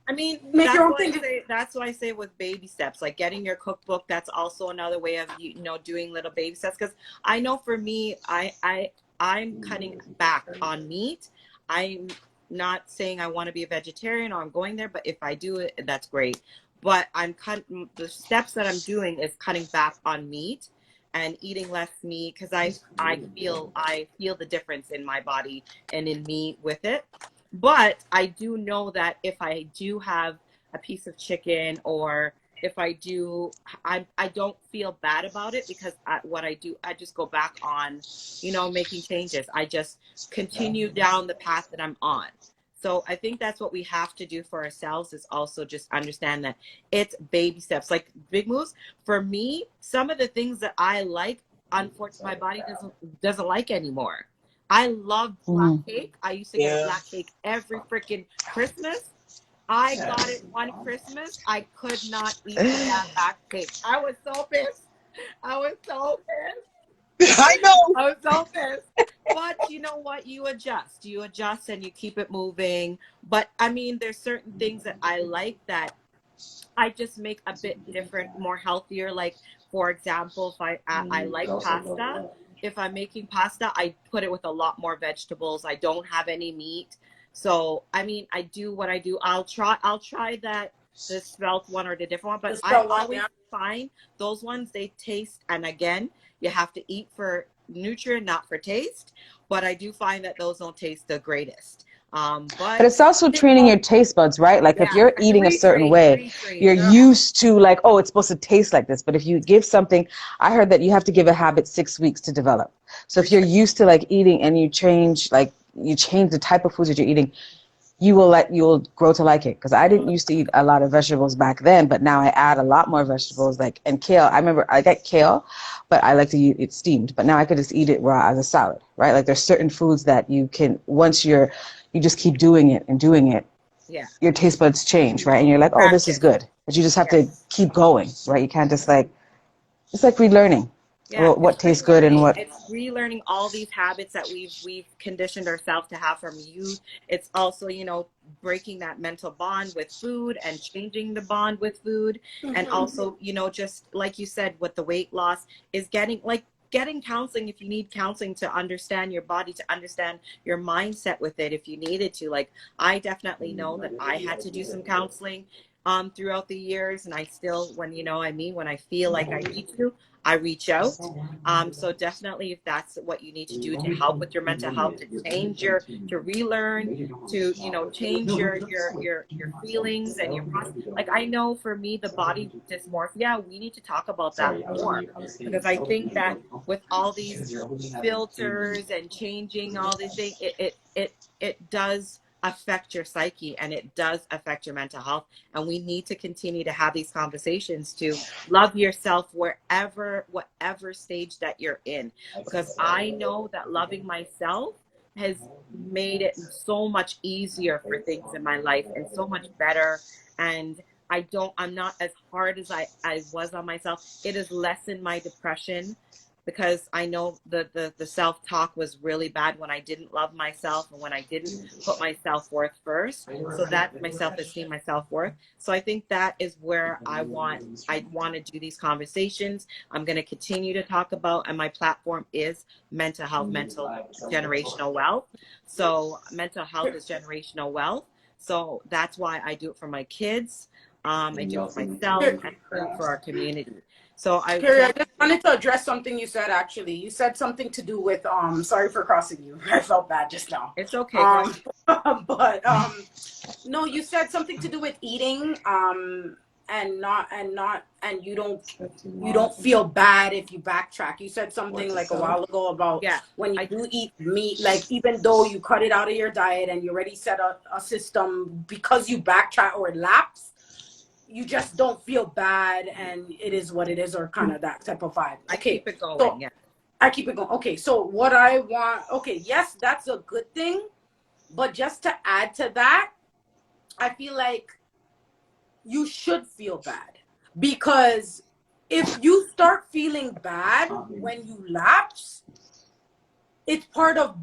I mean, Make your own thing. that's why I say with baby steps, like getting your cookbook, that's also another way of doing little baby steps. Because I know for me, I'm cutting back on meat. I'm not saying I want to be a vegetarian or I'm going there, but if I do it, that's great. But I'm cutting, the steps that I'm doing is cutting back on meat and eating less meat because I feel the difference in my body and in me with it. But I do know that if I do have a piece of chicken, or if I do, I don't feel bad about it because what I do, I just go back on, making changes. I just continue down the path that I'm on. So I think that's what we have to do for ourselves, is also just understand that it's baby steps, like big moves. For me, some of the things that I like, unfortunately, my body doesn't like anymore. I love black Mhm. cake. I used to get a Yeah. black cake every freaking Christmas. I got it one Christmas. I could not eat the damn black cake. I was so pissed. I was so pissed. I know. I was so pissed. But you know what? You adjust. You adjust and you keep it moving. But I mean, there's certain things that I like that I just make a bit different, more healthier. Like, for example, if I like pasta, if I'm making pasta, I put it with a lot more vegetables. I don't have any meat. So, I mean, I do what I do. I'll try that the spelt one or the different one, but The I spell one, always yeah. find those ones, they taste, and again, you have to eat for nutrient, not for taste, but I do find that those don't taste the greatest. But But it's also training your taste buds, right? Like if yeah, you're and eating a certain way, you're retrain. Yeah. used to like, oh, it's supposed to taste like this. But if you give something, I heard that you have to give a habit 6 weeks to develop. So if you're Retrain. used to like eating and you change the type of foods that you're eating, you'll grow to like it. Because I didn't used to eat a lot of vegetables back then, but now I add a lot more vegetables, like, and kale. I remember I get kale, but I like to eat it steamed. But now I could just eat it raw as a salad, right? Like there's certain foods that you can, once you just keep doing it and doing it, Yeah, your taste buds change, right? And you're like, oh, this is Practice. good. But you just have to yes. keep going, right? You can't just like, it's like relearning Yeah, what it's tastes good and relearning. what. It's relearning all these habits that we've conditioned ourselves to have from youth. It's also, breaking that mental bond with food and changing the bond with food. And also, just like you said, with the weight loss is getting counseling if you need counseling to understand your body, to understand your mindset with it if you needed to. Like I definitely know that I had to do some counseling throughout the years, and I still, when I feel like I need to, I reach out. So definitely, if that's what you need to do to help with your mental health, to relearn, to change your feelings and your process. Like I know for me, the body dysmorphia, we need to talk about that more, because I think that with all these filters and changing all these things, it does affect your psyche, and it does affect your mental health, and we need to continue to have these conversations to love yourself whatever stage that you're in, because I know that loving myself has made it so much easier for things in my life and so much better. And I'm not as hard as I was on myself. It has lessened my depression, because I know the self-talk was really bad when I didn't love myself and when I didn't put my self-worth first. So that's my self-esteem, my self-worth. So I think that is where I want to do these conversations. I'm going to continue to talk about, and my platform is mental health, mental generational wealth. So mental health is generational wealth. So that's why I do it for my kids. I do it for myself, and I do it for our community. So I Kerry, I definitely, just wanted to address something you said. Actually, you said something to do with Sorry for crossing you. I felt bad just now. it's okay. Go ahead. But no, you said something to do with eating and you don't feel bad if you backtrack. You said something like a while ago about Yeah, when you I do eat meat, like even though you cut it out of your diet and you already set a system, because you backtrack or lapse, you just don't feel bad and it is what it is, or kind of that type of vibe. I Okay, keep it going. so Yeah. I keep it going. Okay, so what I want, okay, yes, that's a good thing, but just to add to that, I feel like you should feel bad, because if you start feeling bad when you lapse, it's part of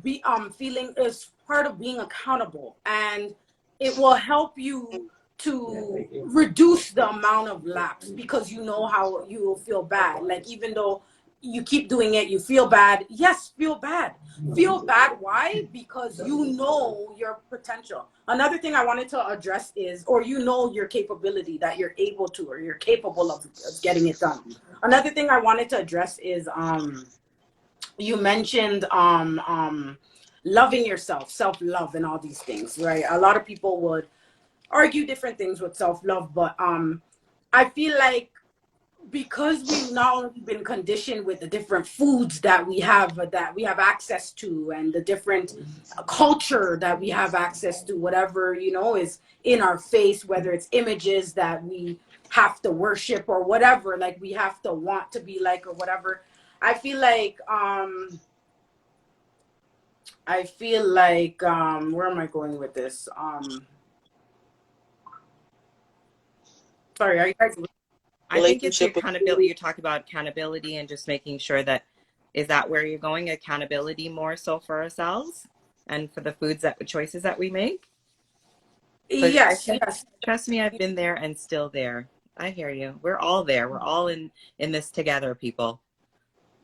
feeling is part of being accountable, and it will help you to reduce the amount of lapse, because you know how you will feel bad. Like even though you keep doing it, you feel bad. Yes, feel bad. Feel bad. Why? Because you know your potential. Another thing I wanted to address is, or your capability, that you're able to, or you're capable of getting it done. Another thing I wanted to address is you mentioned loving yourself, self-love, and all these things, right? A lot of people would argue different things with self-love, but I feel like because we've not only been conditioned with the different foods that we have access to, and the different culture that we have access to, whatever is in our face, whether it's images that we have to worship or whatever, like we have to want to be like or whatever. I feel like where am I going with this? Sorry, are you guys? I think it's your Relationship with accountability. food. You're talking about accountability and just making sure that, is that where you're going? Accountability more so for ourselves and for the choices that we make? Because Yes, yes. trust me, I've been there and still there. I hear you. We're all there. We're all in this together, people.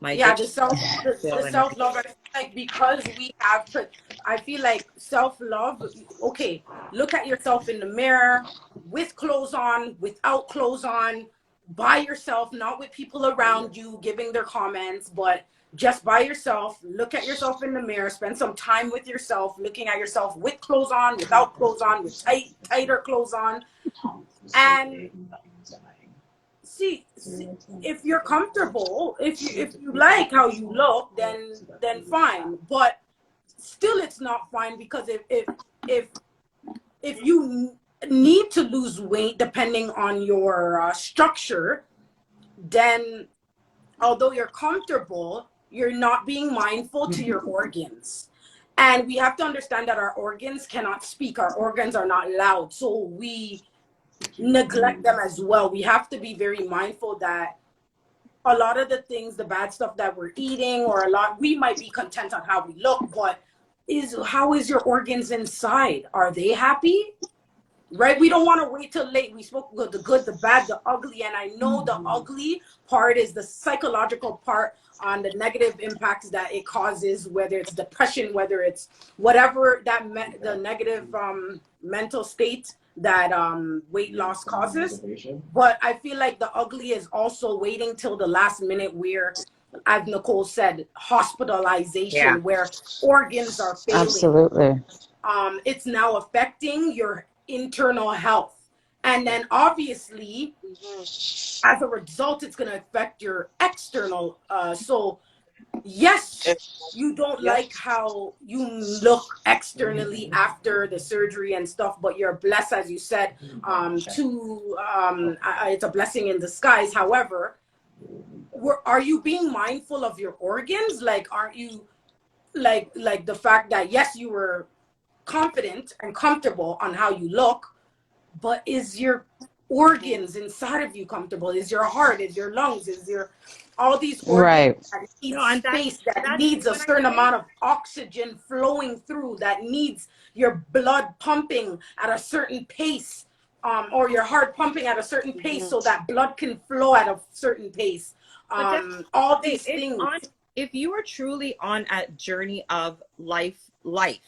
My Yeah, addiction the still in it. self love. I feel like because we have put, I feel like self love. Okay, look at yourself in the mirror. with clothes on, without clothes on, by yourself, not with people around you giving their comments, but just by yourself. Look at yourself in the mirror, spend some time with yourself, looking at yourself with clothes on, without clothes on, with tighter clothes on, and see if you're comfortable, if you like how you look, then fine. But still it's not fine, because if you need to lose weight depending on your structure, then although you're comfortable, you're not being mindful to your organs. And we have to understand that our organs cannot speak. Our organs are not loud. So we neglect them as well. We have to be very mindful that a lot of the things, the bad stuff that we're eating, or we might be content on how we look, but how is your organs inside? Are they happy? Right? We don't want to wait till late. We spoke the good, the bad, the ugly. And I know the ugly part is the psychological part on the negative impacts that it causes, whether it's depression, whether it's whatever the negative mental state that weight loss causes. But I feel like the ugly is also waiting till the last minute, where, as Nicole said, hospitalization, where organs are failing. Absolutely. It's now affecting your internal health. And then obviously, as a result, it's going to affect your external. So yes, you don't like how you look externally after the surgery and stuff, but you're blessed, as you said, it's a blessing in disguise. However, are you being mindful of your organs? Like, aren't you, like the fact that, yes, you were confident and comfortable on how you look, but is your organs inside of you comfortable? Is your heart, is your lungs, is your all these organs that need space, that needs a certain amount of oxygen flowing through, that needs your blood pumping at a certain pace, or your heart pumping at a certain pace, so that blood can flow at a certain pace. All these things. If you are truly on a journey of life, like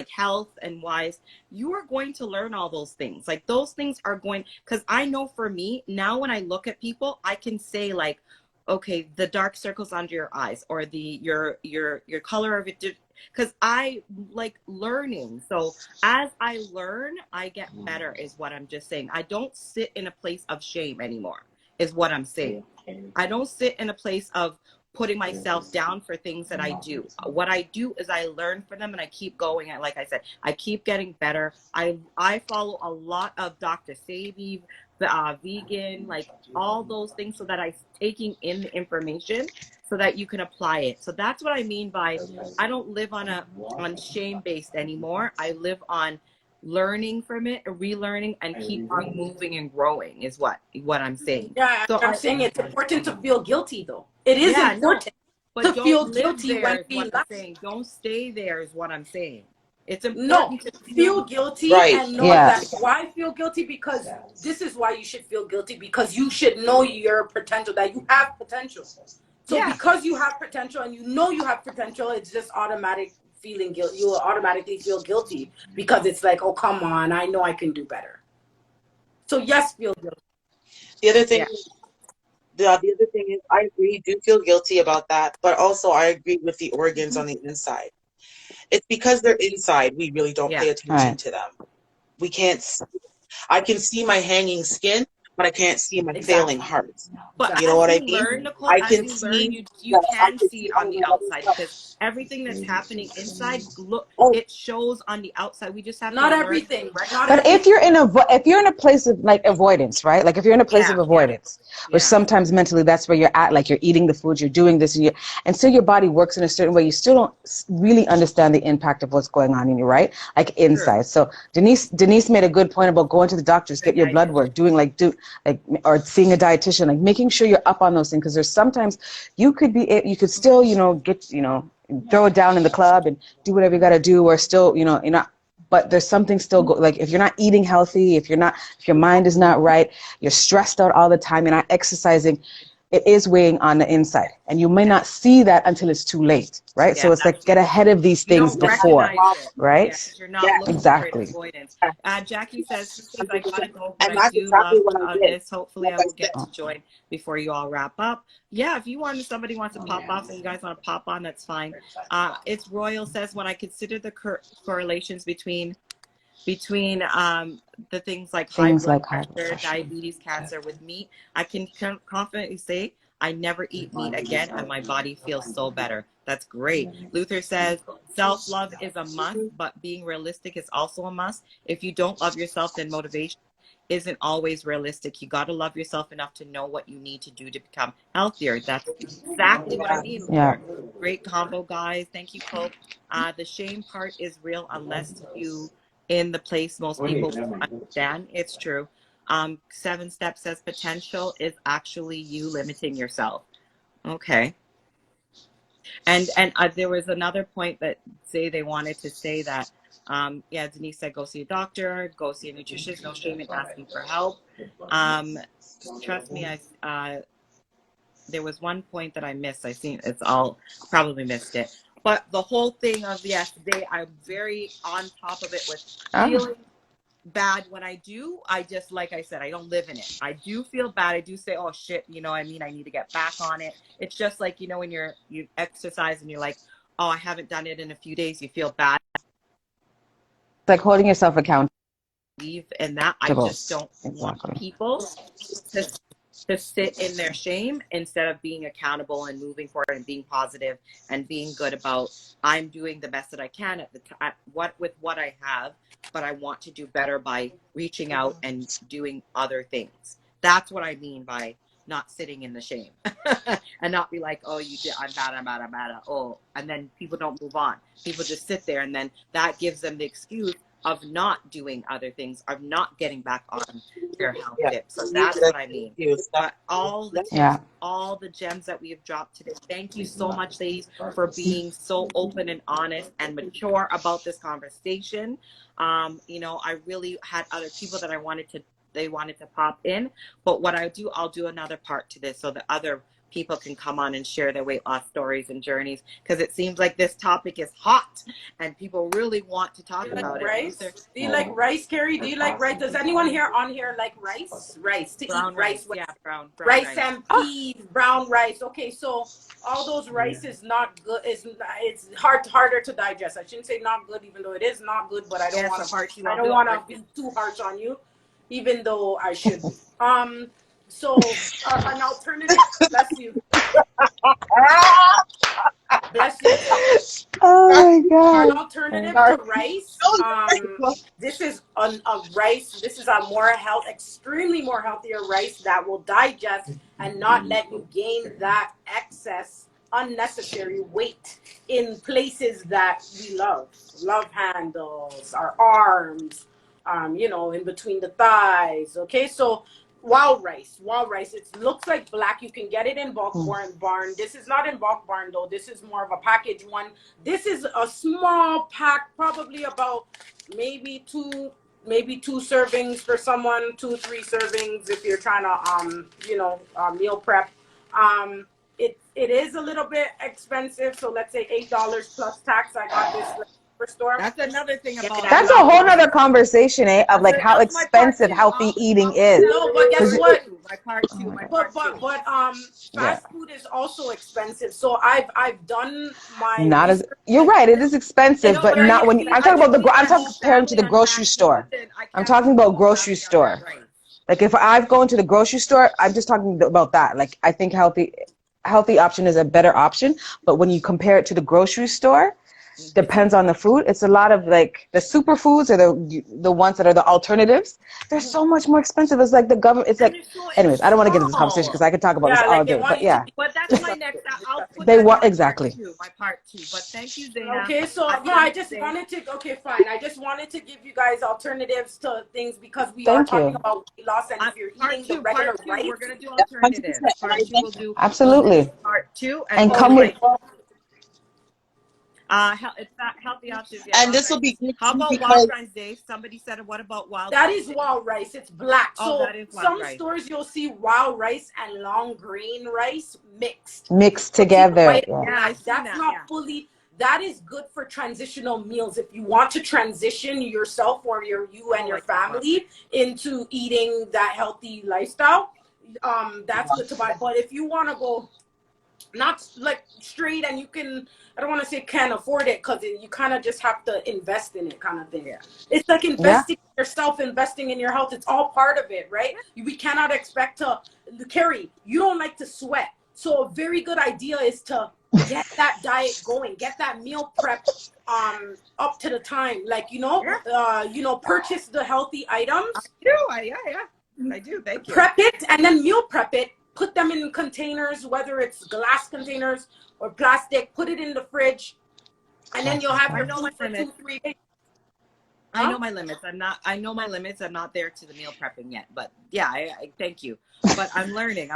health and wise, you are going to learn all those things. Like, those things are going, because I know for me now, when I look at people, I can say, like, okay, the dark circles under your eyes, or your color of it, because I like learning. So as I learn, I get better, is what I'm just saying. I don't sit in a place of shame anymore, is what I'm saying. I don't sit in a place of putting myself down for things that I do. What I do is I learn from them, and I keep going. And like I said, I keep getting better. I follow a lot of Dr. Sabi, vegan, like all those things, so that I'm taking in the information so that you can apply it. So that's what I mean by, I don't live on shame based anymore. I live on learning from it, relearning, and keep on moving and growing, is what I'm saying. Yeah, so I'm saying it's important to feel guilty, though. It is important to feel guilty when we saying. Don't stay there, is what I'm saying. It's important to feel guilty, and know that. Why feel guilty? Because this is why you should feel guilty, because you should know your potential, that you have potential. So because you have potential and you know you have potential, it's just automatic feeling guilt. You will automatically feel guilty, because it's like, oh, come on, I know I can do better. So yes, feel guilty. The other thing, the other thing is, I agree, do feel guilty about that, but also I agree with the organs on the inside. It's because they're inside, we really don't pay attention to them. We can't see. I can see my hanging skin, but I can't see my failing heart. But you know what I mean? Learn, Nicole, I as can you see. Learn, you can see it on the outside, because everything that's happening inside, look, it shows on the outside. We just have not to everything, learn. Not but everything. if you're in a place of like avoidance, right? Like if you're in a place of avoidance, or sometimes mentally that's where you're at, like you're eating the food, you're doing this, and still your body works in a certain way. You still don't really understand the impact of what's going on in you, right? Like inside. So Denise made a good point about going to the doctors, get your blood work, or seeing a dietitian, like making sure you're up on those things, because there's sometimes you could still, throw it down in the club and do whatever you got to do, or still, you're not. But there's something still like if you're not eating healthy, if your mind is not right, you're stressed out all the time, you're not exercising, it is weighing on the inside, and you may not see that until it's too late, right? Yeah, So it's like get ahead of these you things don't before, recognize it. right? Yeah, because you're not Yeah, looking for it, Exactly. avoidance. Jackie says, sisters, I gotta 100%. go, but And I that's do exactly love what I did. this. Hopefully Like I I will said, get to join before you all wrap up. Yeah, if you want, somebody wants to pop off and you guys want to pop on, that's fine. It's Royal says, when I consider the correlations between the things like high blood pressure, diabetes, cancer with meat, I can confidently say I never eat meat again and my body feels so better. That's great. Luther says self-love is a must, but being realistic is also a must. If you don't love yourself, then motivation isn't always realistic. You got to love yourself enough to know what you need to do to become healthier. That's exactly what I mean. Yeah. Great combo, guys. Thank you, Cope. The shame part is real unless you in the place most people understand. It's true. 7 Steps says potential is actually you limiting yourself. Okay. And there was another point that they wanted to say that yeah, Denise said go see a doctor, go see a nutritionist, no shame in asking for help. Trust me, there was one point that I missed. I seen it's all probably missed it. But the whole thing of today, I'm very on top of it with feeling bad when I do. I just, like I said, I don't live in it. I do feel bad. I do say, oh shit, you know what I mean? I need to get back on it. It's just like, you know, when you exercise and you're like, oh, I haven't done it in a few days. You feel bad. It's like holding yourself accountable. And that I just don't want people to sit in their shame instead of being accountable and moving forward and being positive and being good about I'm doing the best that I can at the time with what I have, but I want to do better by reaching out and doing other things. That's what I mean by not sitting in the shame and not be like, oh, you did, I'm bad. Oh, and then people don't move on. People just sit there, and then that gives them the excuse of not doing other things, of not getting back on their health tips. So that's what I mean. But all the tips, all the gems that we have dropped today, thank you so much, ladies, for being so open and honest and mature about this conversation. You know, I really had other people that they wanted to pop in, but what I'll do another part to this so that other people can come on and share their weight loss stories and journeys, because it seems like this topic is hot and people really want to talk about rice? it. Do you like rice, Kerry? Do you like rice? Does anyone here on here like rice? Brown eat rice? Yeah, brown rice and peas, brown rice. Okay, so all those rice is not good. It's harder to digest. I shouldn't say not good, even though it is not good. But I don't want to be too harsh on you, even though I should be. So an alternative. Bless you. Bless you. Oh my God. An alternative to rice. This is a rice. This is a extremely more healthier rice that will digest and not let you gain that excess unnecessary weight in places that we love handles, our arms, you know, in between the thighs. Okay, so wild rice, it looks like black. You can get it in bulk barn. This is not in bulk barn though. This is more of a package one. This is a small pack, probably about maybe two servings for someone, 2-3 servings if you're trying to you know, meal prep. It is a little bit expensive, so let's say $8 plus tax. I got this store. That's another thing about that's a whole nother conversation, of like how expensive healthy eating is. No, but guess what? But fast food is also expensive. So I've done my not as you're right. It is expensive, but not when I'm talking about I'm talking comparing to the grocery store. I'm talking about grocery store. Like if I've gone to the grocery store, I'm just talking about that. Like I think healthy option is a better option, but when you compare it to the grocery store, depends on the food. It's a lot of like the superfoods or the ones that are the alternatives. They're so much more expensive. It's like the government. It's like, anyways, I don't want to get into this conversation because I could talk about this all day. But yeah, but that's my next. I'll put they that want in exactly my part two. But thank you, Zaina. Okay, so I just wanted to. Okay, fine. I just wanted to give you guys alternatives to things because we are talking about weight loss, and if you're eating the regular rice, we're gonna do alternatives. Part two, we'll do absolutely part two, and come with. It's not healthy options. Yeah, And wild this will rice. be good How too about wild because rice, Dave? Somebody said, what about wild That rice, is Dave? wild rice. It's black. Oh, So that is wild some rice. stores you'll see wild rice and long grain rice mixed. Mixed You'll see the together. white and Yeah. Yeah, I've black. seen That's that. not Yeah. fully. That is good for transitional meals. If you want to transition yourself or you and your Like that one. family into eating that healthy lifestyle, that's good to buy. But if you want to go not like straight and you can, I don't want to say can't afford it, because you kind of just have to invest in it, kind of thing. Yeah. It's like investing in yourself, investing in your health. It's all part of it, right? We cannot expect to Kerry, you don't like to sweat, so a very good idea is to get that diet going, get that meal prep up to the time, like purchase the healthy items. I do. Thank you. Prep it and then meal prep it. Put them in containers, whether it's glass containers or plastic. Put it in the fridge, and then you'll have your food for 2-3 days. I know my limits. I know my limits. I'm not there to the meal prepping yet, but yeah, I thank you. But I'm learning.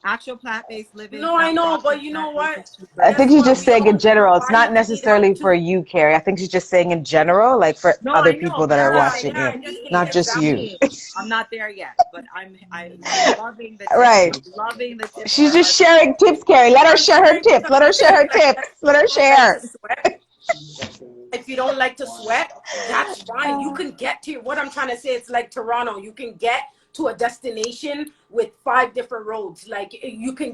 Actual plant-based living. No, I know, but you know what? I think she's just saying in general. It's not necessarily for you, Kerry. I think she's just saying in general, like for other people that are watching you, not just you. I'm not there yet, but I'm loving the tips. Right. I'm loving the tips. She's just sharing tips, Kerry. Let her share her tips. Let her share her tips. Let her share. If you don't like to sweat, that's fine. You can get to what I'm trying to say. It's like Toronto. You can get to a destination with 5 different roads. Like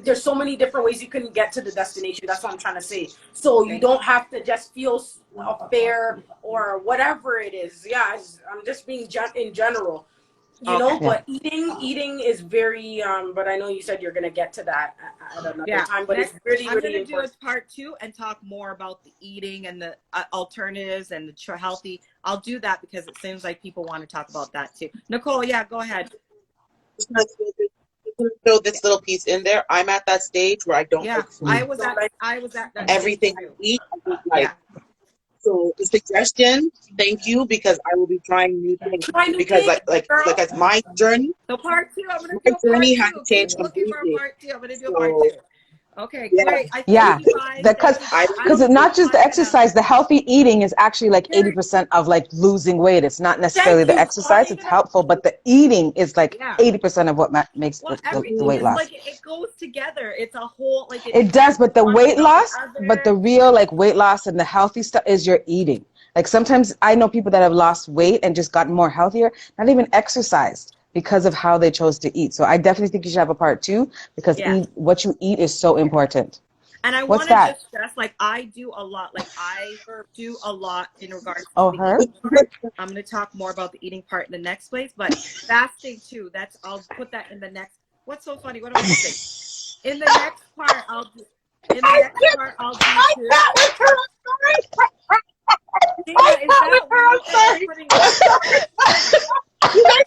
there's so many different ways you can get to the destination. That's what I'm trying to say. So you don't have to just feel fair or whatever it is. Yeah, I'm just being in general. But eating is very but I know you said you're gonna get to that at another time, but it's really I'm really gonna important. do a part 2 and talk more about the eating and the alternatives and the healthy. I'll do that because it seems like people want to talk about that too. Nicole, yeah, go ahead. Just throw this little piece in there. I'm at that stage where I don't like food. I was at that everything stage I eat, I don't like. So the suggestion, thank you, because I will be trying new things. Because like as my journey. So part 2, I'm gonna do a part 2. has changed Looking for completely. a part 2. I'm gonna do a part 2. Okay, great. Because it's not just the exercise. The healthy eating is actually like 80% of like losing weight. It's not necessarily the exercise. It's helpful, but the eating is like 80% of what makes the weight loss. Like it goes together. It's a whole like it does, but the weight loss, but the real like weight loss and the healthy stuff is your eating. Like sometimes I know people that have lost weight and just gotten more healthier, not even exercised, because of how they chose to eat. So I definitely think you should have a part 2 because what you eat is so important. And I want to just stress, like I do a lot in regards to the eating part. I'm going to talk more about the eating part in the next place, but fasting too. I'll put that in the next. What's so funny? What am I saying? In the next part, I'll do. In the next part, I'll do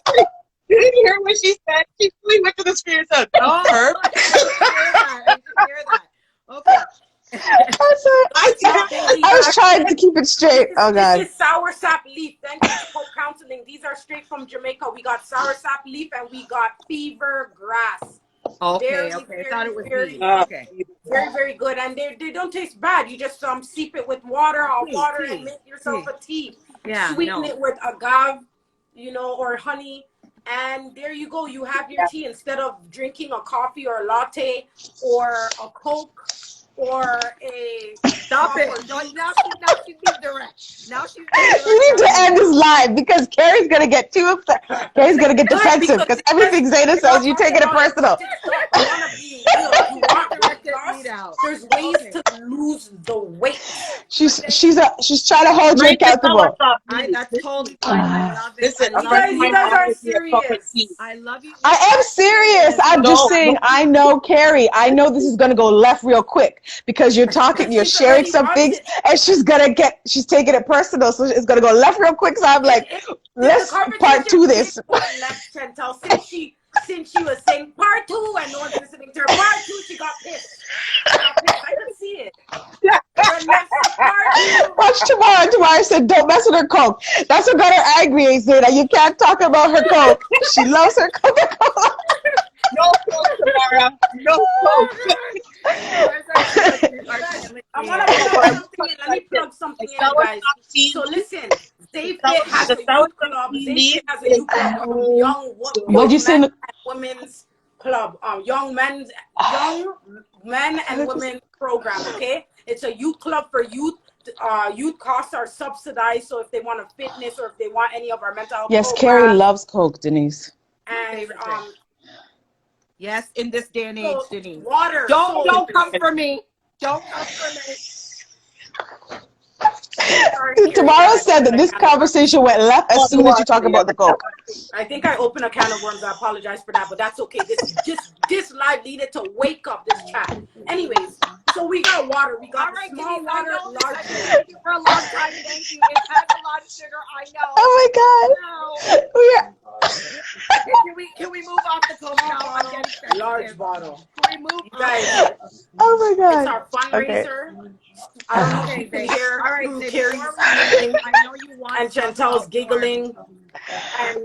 too. You didn't hear what she said? She fully went to the screen and said, I didn't hear that. Okay. I was trying to keep it straight. This is sour sap leaf. Thank you for counseling. These are straight from Jamaica. We got sour sap leaf and we got fever grass. Okay. I thought it was very, very, very good. And they don't taste bad. You just seep it with water and make yourself a tea. Sweeten it with agave, or honey. And there you go. You have your tea instead of drinking a coffee or a latte or a Coke or a... Stop it. Now she's being direct. Now she's being direct. You need to end this live because Kerry's going to get too upset. Kerry's going to get defensive because everything Zayda says, you take it personal. There's ways to lose the weight. She's trying to hold you accountable. That's totally fine. I love it. Listen, you guys are serious. I love you. I am serious. I'm just saying, I know Kerry. I know this is going to go left real quick because you're sharing some things and she's taking it personal. So it's going to go left real quick. So I'm like, let's part 2 this. Since she was saying part 2 and no one's listening to her, part 2, she got pissed. I can see it. Watch tomorrow. Tomorrow said, don't mess with her Coke. That's what got her angry, Zayda. You can't talk about her Coke. She loves her Coca-Cola. No Coke, Tamara. No Coke. I'm gonna plug something in. Let me plug something in, guys. So listen, Z-Fit has a youth club. Z-Fit has a youth club called What'd you Young say? Men and Women's Club. Young men and women program. Okay, it's a youth club for youth. Youth costs are subsidized, so if they want a fitness or if they want any of our mental health Yes, Kerry programs, loves Coke, Denise. and Yes, in this day and age, Denise. water. Don't come for me. Don't come for me. Tomorrow said that this conversation went left as soon as you talk about the Coke. I think I opened a can of worms. I apologize for that, but that's okay. This live needed to wake up this chat. Anyways, so we got water. We got small water, large water. Thank you for a long time. Thank you. It has a lot of sugar. I know. Oh my God. We are... Can we move off the Coke now? I'm getting sensitive. Large bottle. Can we move Guys, Oh my God. it's our fundraiser. Okay. I don't know if you can hear Kerry's giggling and Chantel's giggling.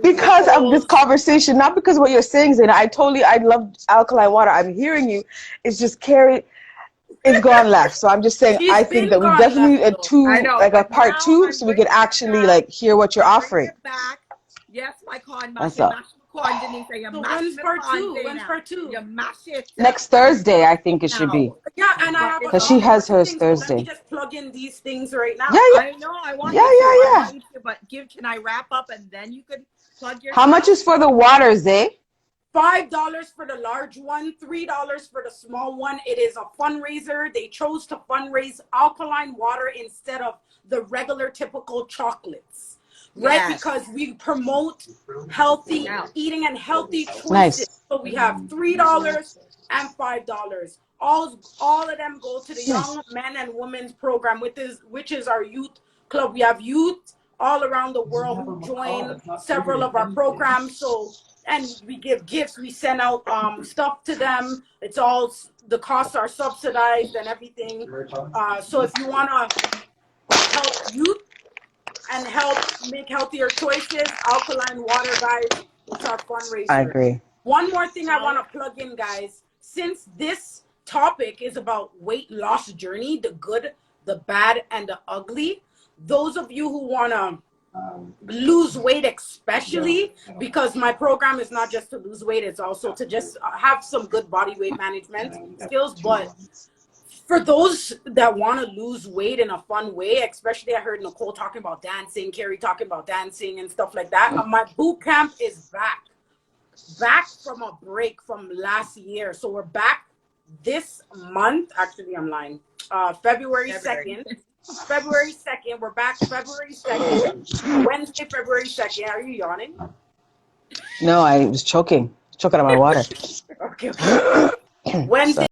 Because of this conversation, not because of what you're saying, Zena. I love alkaline water. I'm hearing you. It's just Kerry is gone left. So I'm just saying, I think that we definitely need a part two, so we could actually like hear what you're offering. Yes, my con. That's all. When's part two? When's part two? You mash it. Next Thursday, I think it should be. Yeah, and I have because she has hers things, Thursday. Let me just plug in these things right now. Yeah. I know. I want to, but can I wrap up and then you could plug your. How much is for the water, Zay? $5 for the large one, $3 for the small one. It is a fundraiser. They chose to fundraise alkaline water instead of the regular typical chocolates. Right, yes. Because we promote healthy eating and healthy choices. Nice. So we have $3 and $5. All of them go to the Young Men and Women's program, which is our youth club. We have youth all around the world who join several of our programs. So, and we give gifts. We send out stuff to them. It's all, the costs are subsidized and everything. So if you want to help youth and help make healthier choices, alkaline water, guys, it's our fundraiser. I agree. One more thing I want to plug in, guys. Since this topic is about weight loss journey, the good, the bad, and the ugly, those of you who want to lose weight, especially because my program is not just to lose weight, it's also to just have some good body weight management skills. But for those that want to lose weight in a fun way, especially I heard Nicole talking about dancing, Kerry talking about dancing and stuff like that. My boot camp is back from a break from last year. So we're back this month. Actually, I'm lying. February 2nd. February 2nd. We're back February 2nd. Wednesday, February 2nd. Are you yawning? No, I was choking on my water. Okay. Wednesday.